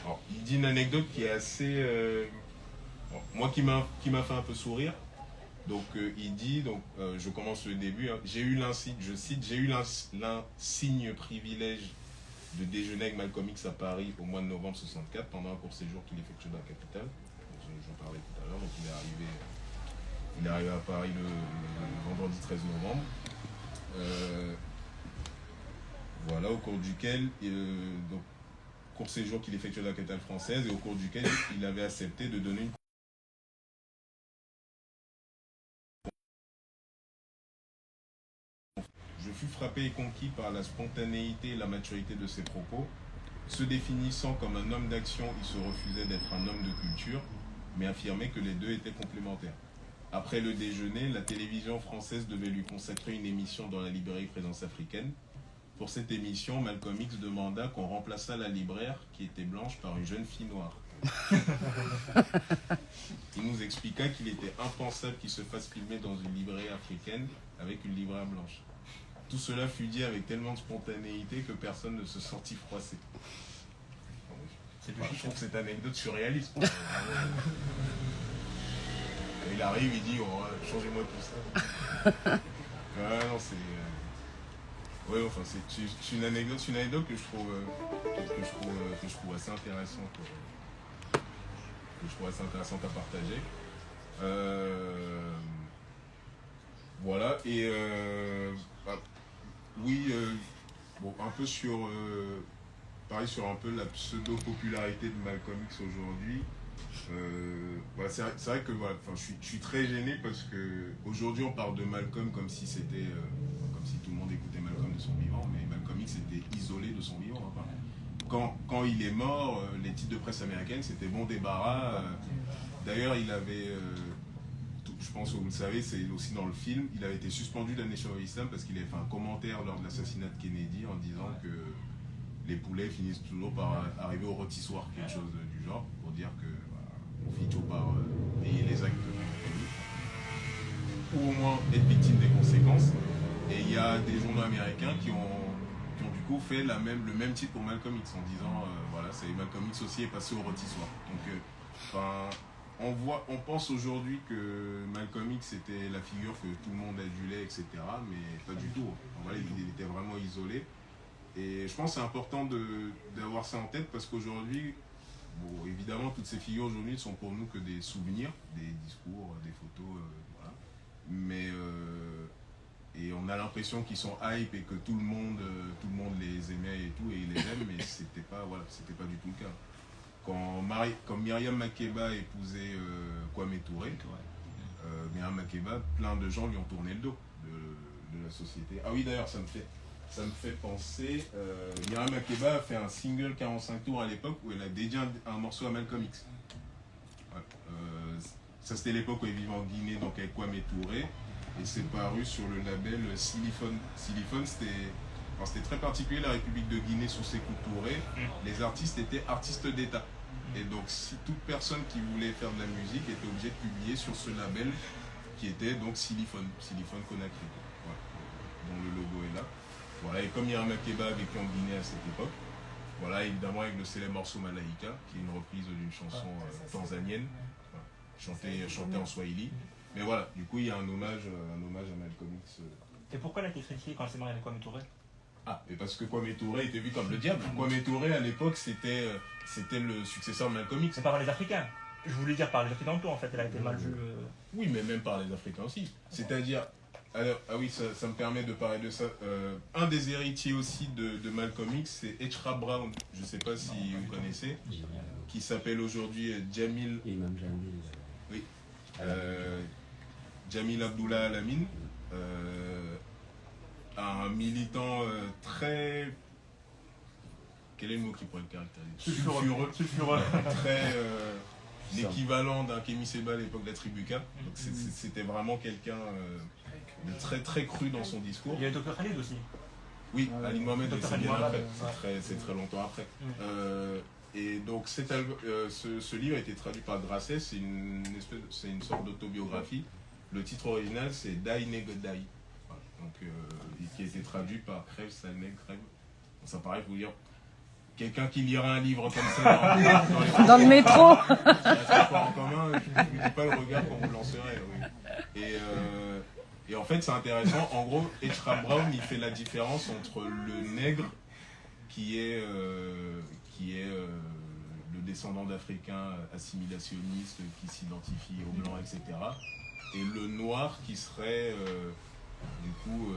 Alors, il dit une anecdote qui est assez moi qui m'a fait un peu sourire. Donc il dit, je commence le début, hein, j'ai eu l'insigne privilège de déjeuner avec Malcolm X à Paris au mois de novembre 64 pendant un court séjour qu'il effectuait dans la capitale. J'en parlais tout à l'heure, donc il est arrivé à Paris le vendredi 13 novembre. Voilà, au cours duquel, court séjour qu'il effectuait dans la capitale française et au cours duquel il avait accepté de donner une. Je fus frappé et conquis par la spontanéité et la maturité de ses propos. Se définissant comme un homme d'action, il se refusait d'être un homme de culture, mais affirmait que les deux étaient complémentaires. Après le déjeuner, la télévision française devait lui consacrer une émission dans la librairie Présence africaine. Pour cette émission, Malcolm X demanda qu'on remplaçât la libraire, qui était blanche, par une jeune fille noire. Il nous expliqua qu'il était impensable qu'il se fasse filmer dans une librairie africaine avec une libraire blanche. Tout cela fut dit avec tellement de spontanéité que personne ne se sentit froissé. Je trouve cette anecdote surréaliste. Il arrive, il dit oh, changez-moi tout ça. Non, c'est. Ouais, enfin, c'est une anecdote que je trouve assez intéressante. Que je trouve assez intéressante à partager. Voilà, et oui, bon, un peu sur. Pareil sur un peu la pseudo-popularité de Malcolm X aujourd'hui. Voilà, c'est vrai que voilà, je suis très gêné parce que aujourd'hui on parle de Malcolm comme si c'était comme si tout le monde écoutait Malcolm de son vivant, mais Malcolm X était isolé de son vivant. Enfin, quand il est mort, les titres de presse américaines c'était bon débarras. D'ailleurs il avait, je pense que vous le savez, c'est aussi dans le film, il avait été suspendu de la Nation of Islam parce qu'il avait fait un commentaire lors de l'assassinat de Kennedy en disant que les poulets finissent toujours par arriver au rôtissoir, quelque chose du genre, pour dire que on finit toujours par payer les actes ou au moins être victime des conséquences. Et il y a des journaux américains qui ont du coup fait le même titre pour Malcolm X en disant voilà, c'est Malcolm X aussi est passé au rôtissoir. Donc on pense aujourd'hui que Malcolm X était la figure que tout le monde adulait, etc. Mais pas du tout. Voilà, il était vraiment isolé. Et je pense que c'est important d'avoir ça en tête parce qu'aujourd'hui, bon, évidemment, toutes ces figures aujourd'hui ne sont pour nous que des souvenirs, des discours, des photos, voilà. Mais et on a l'impression qu'ils sont hype et que tout le monde les aimait et tout, et ils les aiment, mais c'était pas du tout le cas. Quand Myriam Makeba épousait Kwame Touré, Myriam Makeba, plein de gens lui ont tourné le dos de la société. Ah oui, d'ailleurs, ça me fait penser, Myriam Makeba a fait un single 45 tours à l'époque où elle a dédié un morceau à Malcolm X. Ouais. Ça c'était l'époque où elle vivait en Guinée, donc avec Kwame Touré, et c'est paru sur le label Silifone. Silifone c'était très particulier, la République de Guinée sous Sékou Touré, les artistes étaient artistes d'État. Et donc si toute personne qui voulait faire de la musique était obligée de publier sur ce label qui était donc Silifone Conakry, ouais, dont le logo est là. Voilà, et comme Myriam Makeba a vécu en Guinée à cette époque, voilà, évidemment avec le célèbre morceau Malaika, qui est une reprise d'une chanson tanzanienne, chantée en Swahili. Mais voilà, du coup il y a un hommage à Malcolm X. Et pourquoi elle a été critiquée quand elle s'est mariée avec Kwame Touré? Ah, mais parce que Kwame Touré était vu comme le diable. Kwame Touré à l'époque c'était le successeur de Malcolm X. C'est par les Africains. Je voulais dire par les Occidentaux en fait, elle a été mal vue. Oui, mais même par les Africains aussi. C'est-à-dire, alors, ah oui, ça me permet de parler de ça. Un des héritiers aussi de Malcolm X, c'est Echra Brown. Je ne sais pas si vous connaissez, qui s'appelle aujourd'hui Jamil. Imam Jamil. Oui. Jamil Abdullah Al-Amin. Un militant très. Quel est le mot qui pourrait le caractériser? Sulfureux. Très. L'équivalent d'un Kémy Séba à l'époque de la tribu K. Donc c'était vraiment quelqu'un de très très cru dans son discours. Il y a Dr Khalid aussi. Oui, Ali Mohamed, c'est bien après. C'est très longtemps après. Et donc ce livre a été traduit par Grasset, c'est une sorte d'autobiographie. Le titre original c'est Die Neg Die. Voilà. Donc, qui a été traduit par Crève Salneg Crève. Ça paraît vous dire. Quelqu'un qui lira un livre comme ça dans le métro. En commun, je ne dis pas le regard qu'on vous lancerait. Oui. Et en fait, c'est intéressant. En gros, Echra Brown, il fait la différence entre le nègre, qui est le descendant d'Africains assimilationnistes qui s'identifie aux Blancs, etc. Et le noir, qui serait... du coup,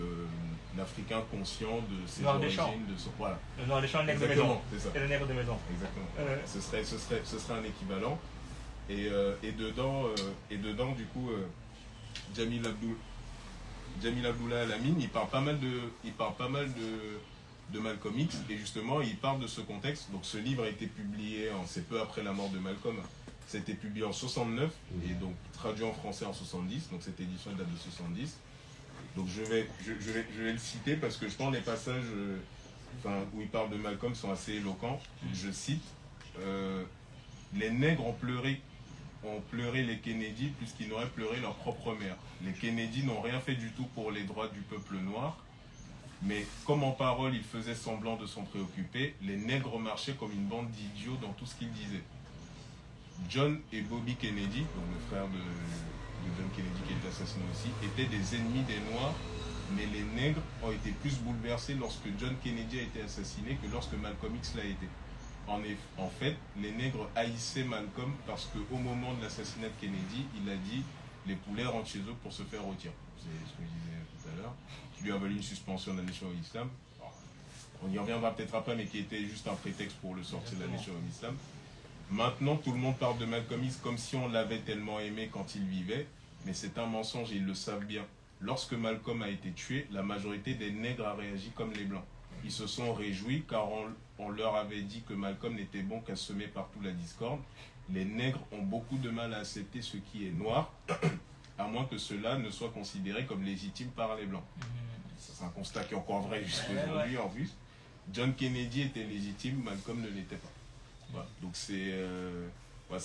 l'Africain conscient de ses origines, de son... Voilà. Le noir des champs, le nègre de maison. C'est ça. Et le nègre de maison. Exactement. Ce serait un équivalent. Et dedans, du coup, Jamil Abdullah Al-Amin, il parle pas mal de Malcolm X, et justement, il parle de ce contexte. Donc, ce livre a été publié, c'est peu après la mort de Malcolm. C'était publié en 69 et donc traduit en français en 70. Donc cette édition date de 70. Donc je vais le citer parce que je pense que les passages où il parle de Malcolm sont assez éloquents. Je cite les nègres ont pleuré les Kennedy plus qu'ils n'auraient pleuré leur propre mère. Les Kennedy n'ont rien fait du tout pour les droits du peuple noir, mais comme en parole ils faisaient semblant de s'en préoccuper, les nègres marchaient comme une bande d'idiots dans tout ce qu'ils disaient. John et Bobby Kennedy, donc le frère de John Kennedy qui a été assassiné aussi, étaient des ennemis des Noirs, mais les nègres ont été plus bouleversés lorsque John Kennedy a été assassiné que lorsque Malcolm X l'a été. En fait, les nègres haïssaient Malcolm parce qu'au moment de l'assassinat de Kennedy, il a dit « les poulets rentrent chez eux pour se faire rôtir ». C'est ce que je disais tout à l'heure. Qui lui a valu une suspension de la Nation of Islam. On y reviendra peut-être après, mais qui était juste un prétexte pour le sortir de la Nation of Islam. Maintenant, tout le monde parle de Malcolm X comme si on l'avait tellement aimé quand il vivait, mais c'est un mensonge et ils le savent bien. Lorsque Malcolm a été tué, la majorité des nègres a réagi comme les blancs. Ils se sont réjouis car on leur avait dit que Malcolm n'était bon qu'à semer partout la discorde. Les nègres ont beaucoup de mal à accepter ce qui est noir, à moins que cela ne soit considéré comme légitime par les blancs. C'est un constat qui est encore vrai jusqu'à aujourd'hui en plus. John Kennedy était légitime, Malcolm ne l'était pas. Voilà. Donc c'est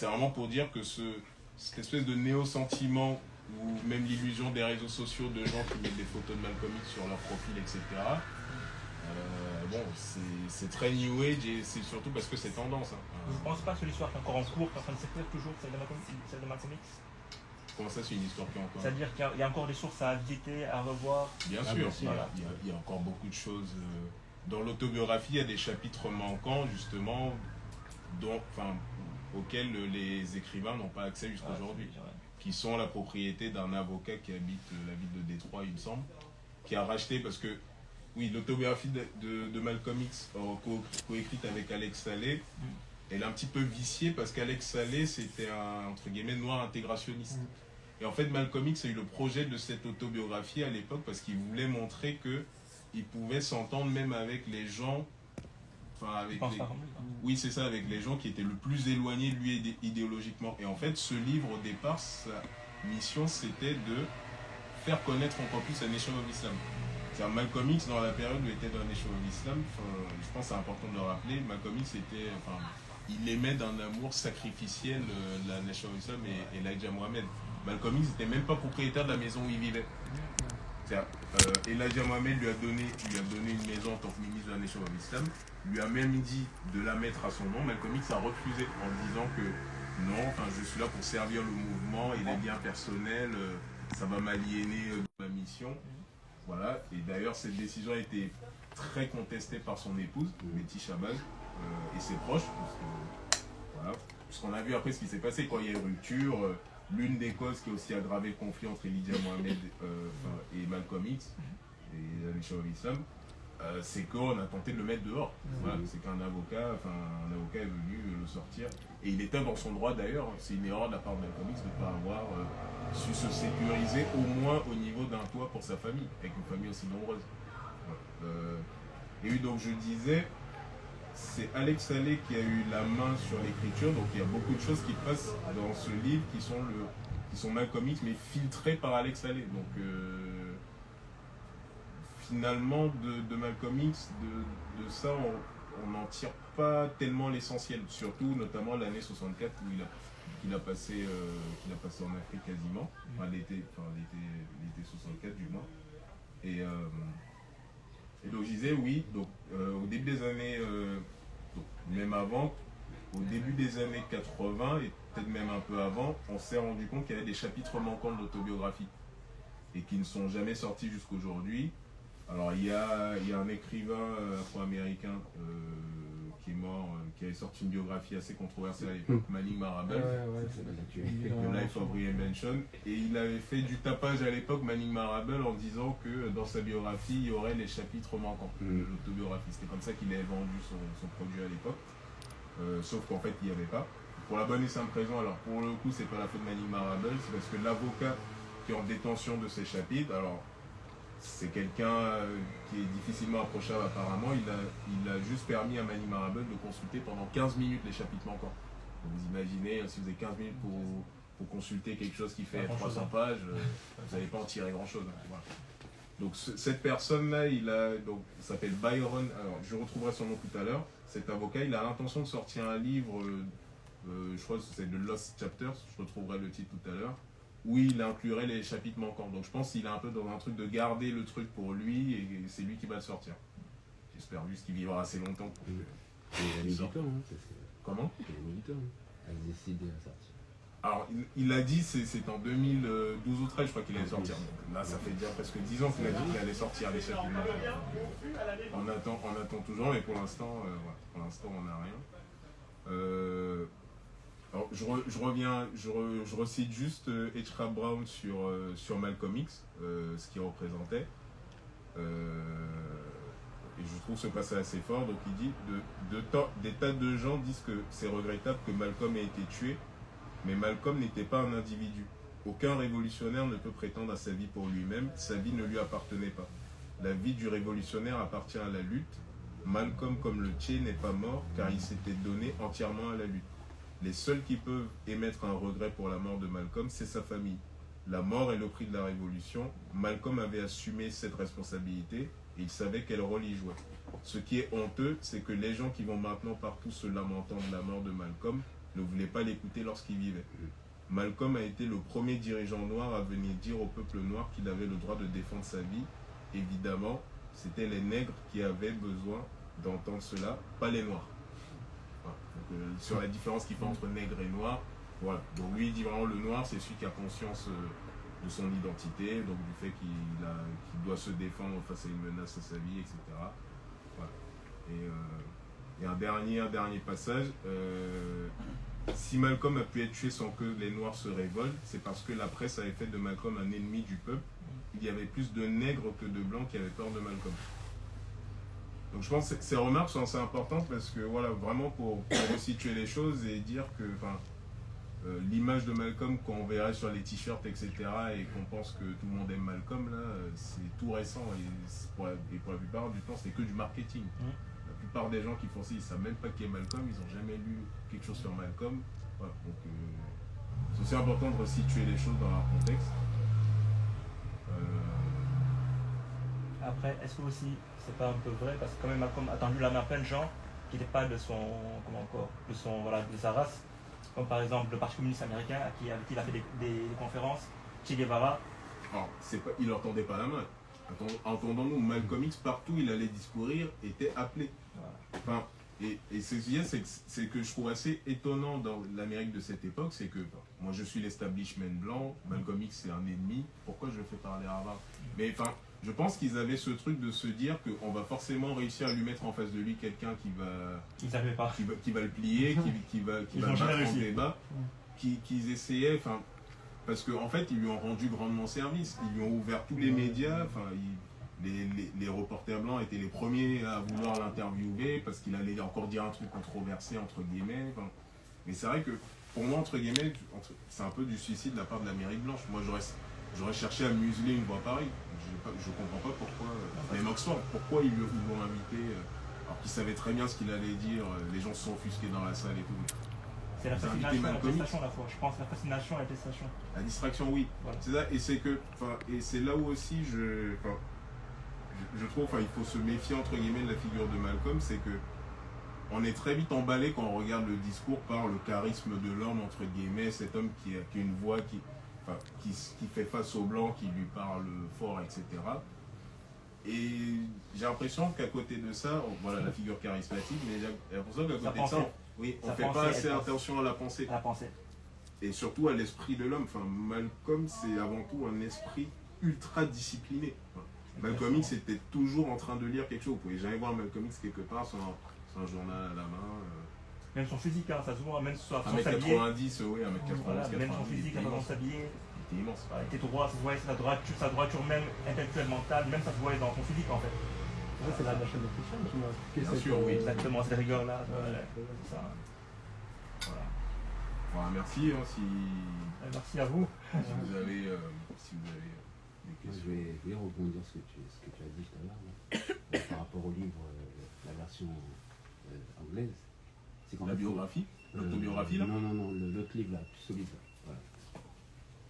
vraiment pour dire que cette espèce de néo-sentiment ou même l'illusion des réseaux sociaux de gens qui mettent des photos de Malcolm X sur leur profil, etc. C'est très new age et c'est surtout parce que c'est tendance. Je ne pense pas que l'histoire qui est encore en cours, qui est en train de s'écrire toujours, celle de Malcolm X. Comment ça, c'est une histoire qui est encore... C'est-à-dire qu'il y a encore des sources à visiter, à revoir. Bien sûr, il y a encore beaucoup de choses. Dans l'autobiographie, il y a des chapitres manquants, justement, auxquels les écrivains n'ont pas accès jusqu'à aujourd'hui, qui sont la propriété d'un avocat qui habite la ville de Détroit, il me semble, qui a racheté, parce que, oui, l'autobiographie de Malcolm X, coécrite avec Alex Haley, elle est un petit peu viciée, parce qu'Alex Haley, c'était un, entre guillemets, noir intégrationniste. Et en fait, Malcolm X a eu le projet de cette autobiographie à l'époque, parce qu'il voulait montrer qu'il pouvait s'entendre même avec les gens... Oui, c'est ça, avec les gens qui étaient le plus éloignés de lui idéologiquement. Et en fait, ce livre, au départ, sa mission, c'était de faire connaître encore plus la Nation of Islam. C'est-à-dire Malcolm X, dans la période où il était dans la Nation of Islam, je pense que c'est important de le rappeler, Malcolm X il aimait d'un amour sacrificiel la Nation of Islam et Elijah Muhammad. Malcolm X n'était même pas propriétaire de la maison où il vivait. Elijah Muhammad lui a donné une maison en tant que ministre de la Nation of Islam, lui a même dit de la mettre à son nom. Malcolm X a refusé en disant que non, je suis là pour servir le mouvement et les biens personnels, ça va m'aliéner de ma mission. Voilà. Et d'ailleurs, cette décision a été très contestée par son épouse, Betty Shabazz, et ses proches. Parce qu'on a vu après ce qui s'est passé quand il y a eu rupture. L'une des causes qui a aussi aggravé le conflit entre Elijah Muhammad et Malcolm X et la Nation of Islam, c'est qu'on a tenté de le mettre dehors. Voilà, c'est qu'un avocat est venu le sortir. Et il était dans son droit d'ailleurs. C'est une erreur de la part de Malcolm X de ne pas avoir su se sécuriser au moins au niveau d'un toit pour sa famille, avec une famille aussi nombreuse. Et oui, donc je disais, c'est Alex Haley qui a eu la main sur l'écriture, donc il y a beaucoup de choses qui passent dans ce livre qui sont Malcolm X, mais filtrées par Alex Haley. Donc finalement, de Malcolm X, de ça, on n'en tire pas tellement l'essentiel, surtout notamment l'année 64 où qu'il a passé en Afrique quasiment, l'été 64 du moins. Et donc je disais oui, donc au début des années, même avant, au début des années 80 et peut-être même un peu avant, on s'est rendu compte qu'il y avait des chapitres manquants de l'autobiographie et qui ne sont jamais sortis jusqu'aujourd'hui. Alors il y a un écrivain afro-américain qui est mort, qui avait sorti une biographie assez controversée à l'époque, Manning Marable, The Life of Reinvention, et il avait fait du tapage à l'époque, Manning Marable, en disant que dans sa biographie, il y aurait les chapitres manquants de l'autobiographie. C'était comme ça qu'il avait vendu son produit à l'époque, sauf qu'en fait, il n'y avait pas. Pour la bonne et simple raison, alors pour le coup, c'est pas la faute de Manning Marable, c'est parce que l'avocat qui est en détention de ces chapitres, alors c'est quelqu'un qui est difficilement approchable apparemment, il a juste permis à Manning Marable de consulter pendant 15 minutes les chapitres manquants. Donc vous imaginez, si vous avez 15 minutes pour consulter quelque chose qui fait Pas grand-chose, 300 hein. pages, vous n'allez pas en tirer grand-chose. Hein, voilà. Donc cette personne-là, il s'appelle Byron, alors je retrouverai son nom tout à l'heure. Cet avocat, il a l'intention de sortir un livre, je crois que c'est The Lost Chapters, je retrouverai le titre tout à l'heure, où il inclurait les chapitres manquants. Donc je pense qu'il est un peu dans un truc de garder le truc pour lui et c'est lui qui va le sortir. J'espère juste qu'il vivra assez longtemps pour que... Il a mis du temps, hein, Comment? il a mis du temps à décider de la sortir. Alors, il a dit, c'est en 2012 ou 13, je crois qu'il allait sortir. Donc, là, ça fait déjà presque 10 ans qu'il a dit qu'il allait sortir les chapitres. On attend toujours, mais pour l'instant, on n'a rien. Alors, je recite juste H.K. Brown sur Malcolm X, ce qu'il représentait. Et je trouve ce passage assez fort. Donc, il dit des tas de gens disent que c'est regrettable que Malcolm ait été tué. Mais Malcolm n'était pas un individu. Aucun révolutionnaire ne peut prétendre à sa vie pour lui-même. Sa vie ne lui appartenait pas. La vie du révolutionnaire appartient à la lutte. Malcolm, comme le Che, n'est pas mort car il s'était donné entièrement à la lutte. Les seuls qui peuvent émettre un regret pour la mort de Malcolm, c'est sa famille. La mort est le prix de la révolution. Malcolm avait assumé cette responsabilité et il savait quel rôle il jouait. Ce qui est honteux, c'est que les gens qui vont maintenant partout se lamentant de la mort de Malcolm ne voulait pas l'écouter lorsqu'il vivait. Malcolm a été le premier dirigeant noir à venir dire au peuple noir qu'il avait le droit de défendre sa vie. Évidemment, c'était les nègres qui avaient besoin d'entendre cela, pas les noirs. Voilà. Donc, sur la différence qu'il fait entre nègre et noir, voilà. Donc lui, il dit vraiment le noir, c'est celui qui a conscience de son identité, donc du fait qu'il doit se défendre face à une menace à sa vie, etc. Voilà. Et un dernier passage. Si Malcolm a pu être tué sans que les Noirs se révoltent, c'est parce que la presse avait fait de Malcolm un ennemi du peuple. Il y avait plus de nègres que de blancs qui avaient peur de Malcolm. Donc je pense que ces remarques sont assez importantes parce que voilà, vraiment pour resituer les choses et dire que l'image de Malcolm qu'on verrait sur les t-shirts, etc. et qu'on pense que tout le monde aime Malcolm, là, c'est tout récent et pour la plupart du temps, c'est que du marketing. La plupart des gens qui font ça, ils ne savent même pas qui est Malcolm, ils n'ont jamais lu quelque chose sur Malcolm. Voilà, donc c'est aussi important de resituer les choses dans leur contexte. Après, est-ce que aussi, c'est pas un peu vrai, parce que quand même Malcolm a tendu la main à plein de gens qui n'étaient pas de sa race, comme par exemple le Parti communiste américain, avec qui il a fait des conférences, Che Guevara. Alors, il leur tendait pas la main. Entendons-nous, Malcolm X, partout il allait discourir, était appelé. Enfin, et ce qu'il y a, c'est que je trouve assez étonnant dans l'Amérique de cette époque, c'est que moi je suis l'establishment blanc, Malcolm X c'est un ennemi, pourquoi je le fais parler arabe? Mais enfin, je pense qu'ils avaient ce truc de se dire qu'on va forcément réussir à lui mettre en face de lui quelqu'un qui va le plier, qui va le battre en débat, qu'ils essayaient, enfin, parce qu'en fait ils lui ont rendu grandement service, ils lui ont ouvert tous les médias, enfin, les reporters blancs étaient les premiers à vouloir l'interviewer parce qu'il allait encore dire un truc controversé entre guillemets. Enfin, mais c'est vrai que pour moi, entre guillemets, c'est un peu du suicide de la part de l'Amérique blanche. Moi, j'aurais cherché à museler une voix pareille. Je comprends pas pourquoi. Même Oxford, pourquoi ils l'ont invité alors qu'il savait très bien ce qu'il allait dire. Les gens se sont offusqués dans la salle et tout. C'est la fascination et la testation, la fois. Je pense la fascination et la testation. La distraction, oui. Voilà. C'est ça. Et c'est que, et c'est là où aussi je trouve, il faut se méfier entre guillemets de la figure de Malcolm, c'est que on est très vite emballé quand on regarde le discours par le charisme de l'homme entre guillemets, cet homme qui a une voix qui fait face aux blancs, qui lui parle fort, etc. Et j'ai l'impression qu'à côté de ça, voilà la figure charismatique, mais j'ai l'impression qu'à côté de ça, on fait pas assez attention à la pensée. Et surtout à l'esprit de l'homme. Enfin, Malcolm, c'est avant tout un esprit ultra discipliné. Malcolm X était toujours en train de lire quelque chose. Vous pouvez jamais voir Malcolm X quelque part sans un journal à la main. Même son physique, ça se voit, même son 1m90, oui, 1m90. Voilà, même son physique, la façon de s'habiller. Il était immense. Il était tout droit, ça se voyait sa droiture même intellectuelle, mentale, même ça se voyait dans son physique en fait. C'est la chaîne de fiction qui m'a expliqué. Bien sûr, oui. Exactement, cette rigueur-là. Ça. Voilà. Voilà, merci. Merci à vous. Si vous avez Moi, je vais rebondir sur ce que tu as dit tout à l'heure, par rapport au livre, la version anglaise. La biographie. L'autobiographie, là? Non, l'autre livre là, plus solide là. Voilà.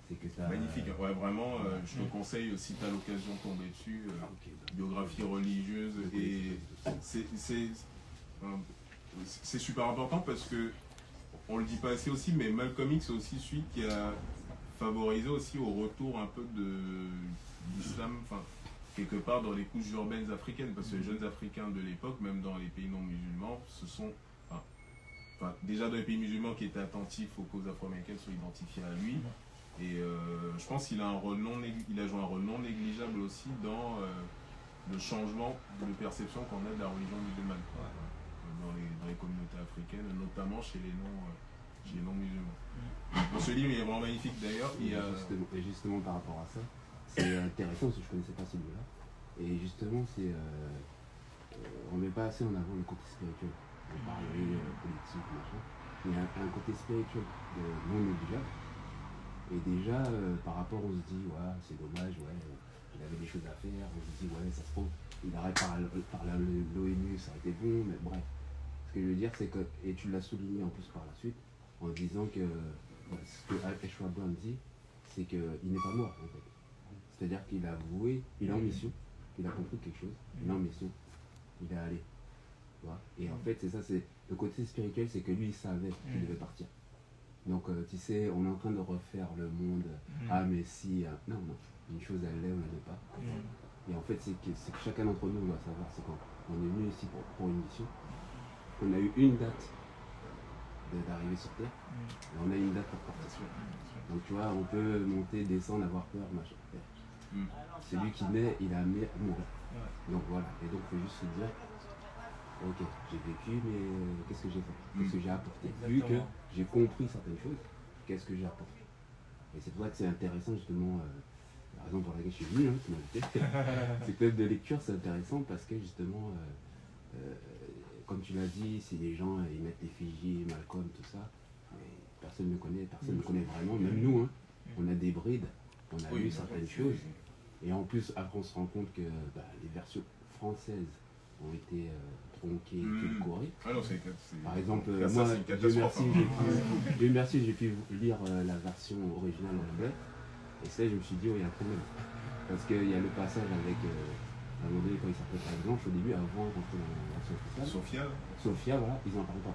C'est que ça. Magnifique, ouais, vraiment, je te conseille, si tu as l'occasion de tomber dessus, biographie religieuse, et c'est super important parce que, on le dit pas assez aussi, mais Malcolm X c'est aussi celui qui a favorisé aussi au retour un peu de l'islam, enfin, quelque part dans les couches urbaines africaines, parce que les jeunes Africains de l'époque, même dans les pays non musulmans, déjà dans les pays musulmans qui étaient attentifs aux causes afro-américaines sont identifiés à lui. Et je pense qu'il a il a joué un rôle non négligeable aussi dans le changement de perception qu'on a de la religion musulmane dans les communautés africaines, notamment chez les non-musulmans. Bon, ce livre il est vraiment magnifique d'ailleurs. Et justement par rapport à ça, c'est intéressant parce que je ne connaissais pas ce livre-là. Et justement, on ne met pas assez en avant le côté spirituel. On parlait politique, machin. Mais il y a un côté spirituel non négligeable. Et déjà, par rapport, on se dit, ouais, c'est dommage, il avait des choses à faire, on se dit, ouais, ça se trouve, il aurait parlé à l'ONU, ça aurait été bon, mais bref. Ce que je veux dire, c'est que, et tu l'as souligné en plus par la suite, en disant que ce que Eshwa Brown dit, c'est qu'il n'est pas mort, en fait. C'est-à-dire qu'il a avoué, il est en mission, il a compris quelque chose, il est en mission, il est allé. Tu vois. Et en fait, c'est ça, c'est le côté spirituel, c'est que lui, il savait qu'il devait partir. Donc, tu sais, on est en train de refaire le monde. Ah, mais si. Non, une chose, elle l'est ou elle n'est pas. Et en fait, c'est que chacun d'entre nous doit savoir, c'est quand on est venu ici pour une mission. On a eu une date d'arriver sur Terre, et on a une date pour partir. Donc, tu vois, on peut monter, descendre, avoir peur, machin. Celui qui naît, il a amené à mourir. Donc, voilà. Et donc, il faut juste se dire. Ok, j'ai vécu, mais qu'est-ce que j'ai fait? Qu'est-ce que j'ai apporté? Vu que j'ai compris certaines choses, qu'est-ce que j'ai apporté? Et c'est pour ça que c'est intéressant, justement, la raison pour laquelle je suis venu, tu m'as invité. C'est club de lecture, c'est intéressant parce que, justement, comme tu l'as dit, si les gens ils mettent des figies, Malcolm, tout ça, mais personne ne connaît vraiment, même nous, hein, on a des brides, on a lu certaines choses, et en plus, après, on se rend compte que les versions françaises ont été tronquées, édulcorées. Ah non, par exemple, moi, Dieu merci, j'ai pu lire la version originale en anglais, et ça, je me suis dit, il y a un problème. Parce qu'il y a le passage avec, à un moment donné, quand il s'appelle par Blanche, au début, avant de rentrer dans la version officielle. Sophia, voilà, ils n'en parlent pas.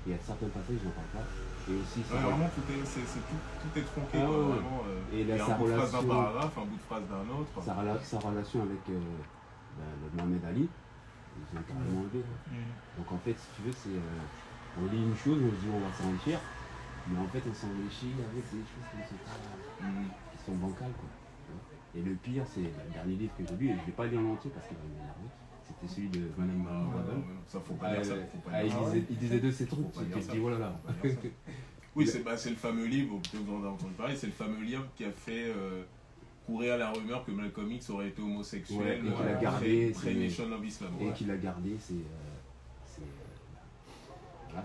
Il y a certains passages, ils n'en parlent pas. Et aussi, vraiment, tout est tronqué. Vraiment, et là, sa relation, un bout de phrase d'un paragraphe, un bout de phrase d'un autre. Sa relation avec le Mohamed Ali, ils ont carrément enlevé. Donc en fait, si tu veux, on lit une chose, on se dit on va s'enrichir, mais en fait on s'enrichit avec des choses qui sont bancales, quoi. Et le pire, c'est le dernier livre que j'ai lu, et je ne l'ai pas lu en entier parce qu'il m'a énervé, c'était celui de Madame Marabel. Ça faut pas dire ça. Il disait de ces trucs, tu te dis oh là là. Oui, c'est le fameux livre, peut-être que vous en avez entendu parler, c'est le fameux livre qui a fait courir la rumeur que Malcolm X aurait été homosexuel, et qu'il a gardé Nation of Islam. Et qu'il a gardé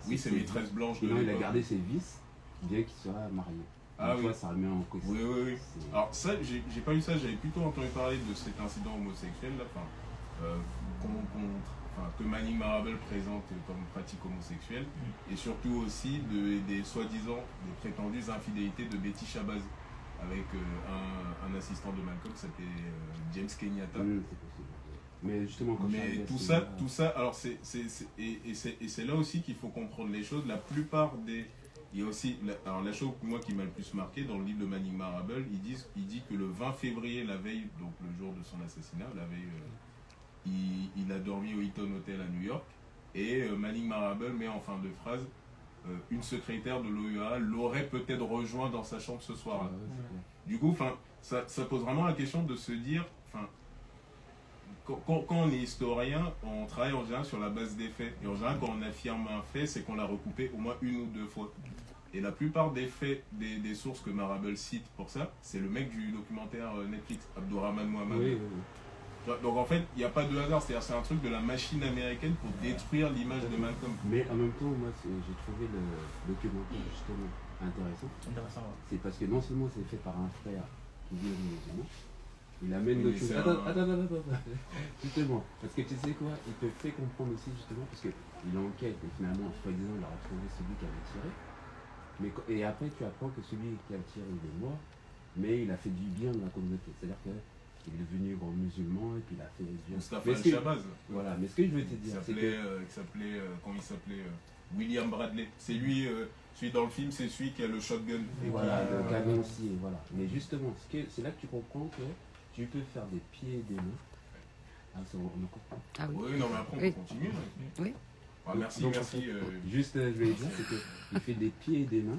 oui, c'est maîtresse blanche de l'époque. Il a gardé ses vices, bien qu'il soit marié. Ah oui. Ça remet en question. Oui. Alors ça, j'ai pas eu ça, j'avais plutôt entendu parler de cet incident homosexuel là, que Manning Marable présente comme pratique homosexuelle, et surtout aussi des soi-disant, des prétendues infidélités de Betty Shabazz avec un assistant de Malcolm qui s'appelait James Kenyatta. C'est possible. Mais justement, tout ça, alors c'est là aussi qu'il faut comprendre les choses. La plupart des... Il y a aussi, alors la chose moi qui m'a le plus marqué dans le livre de Manning Marable, il dit que le 20 février, la veille, donc le jour de son assassinat, la veille, il a dormi au Hilton Hotel à New York, et Manning Marable met en fin de phrase une secrétaire de l'OUA l'aurait peut-être rejoint dans sa chambre ce soir-là. Du coup, ça pose vraiment la question de se dire, quand on est historien, on travaille en général sur la base des faits. Et en général, quand on affirme un fait, c'est qu'on l'a recoupé au moins une ou deux fois. Et la plupart des faits, des sources que Marable cite pour ça, c'est le mec du documentaire Netflix, Abdurrahman Mohamed. Oui. Donc en fait, il n'y a pas de hasard, c'est-à-dire c'est un truc de la machine américaine pour détruire l'image de Malcolm. Mais en même temps, moi j'ai trouvé le documentaire justement intéressant. C'est parce que non seulement c'est fait par un frère qui vit aux musulmans, Il amène Oui, d'autres mais choses. c'est Attends. Justement, parce que tu sais quoi, il te fait comprendre aussi, justement, parce qu'il enquête et finalement, soi-disant, il a retrouvé celui qui avait tiré. Et après, tu apprends que celui qui a tiré, il est mort, mais il a fait du bien dans la communauté. C'est-à-dire qu'il est devenu grand musulman et puis il a fait du bien. Mustafa Mais ce que- Al-Shabazz. Voilà, mais ce que je veux te dire, c'est que. Comment il s'appelait William Bradley. C'est lui, celui dans le film, c'est celui qui a le shotgun. Et voilà, le canoncier, voilà. Mais justement, c'est là que tu comprends que tu peux faire des pieds et des mains. Ah, on comprend. Ah oui. Oui, non, mais après, on Oui. peut continuer. Oui. Ah, merci, Donc, merci. Juste, je vais dire, c'est qu'il fait des pieds et des mains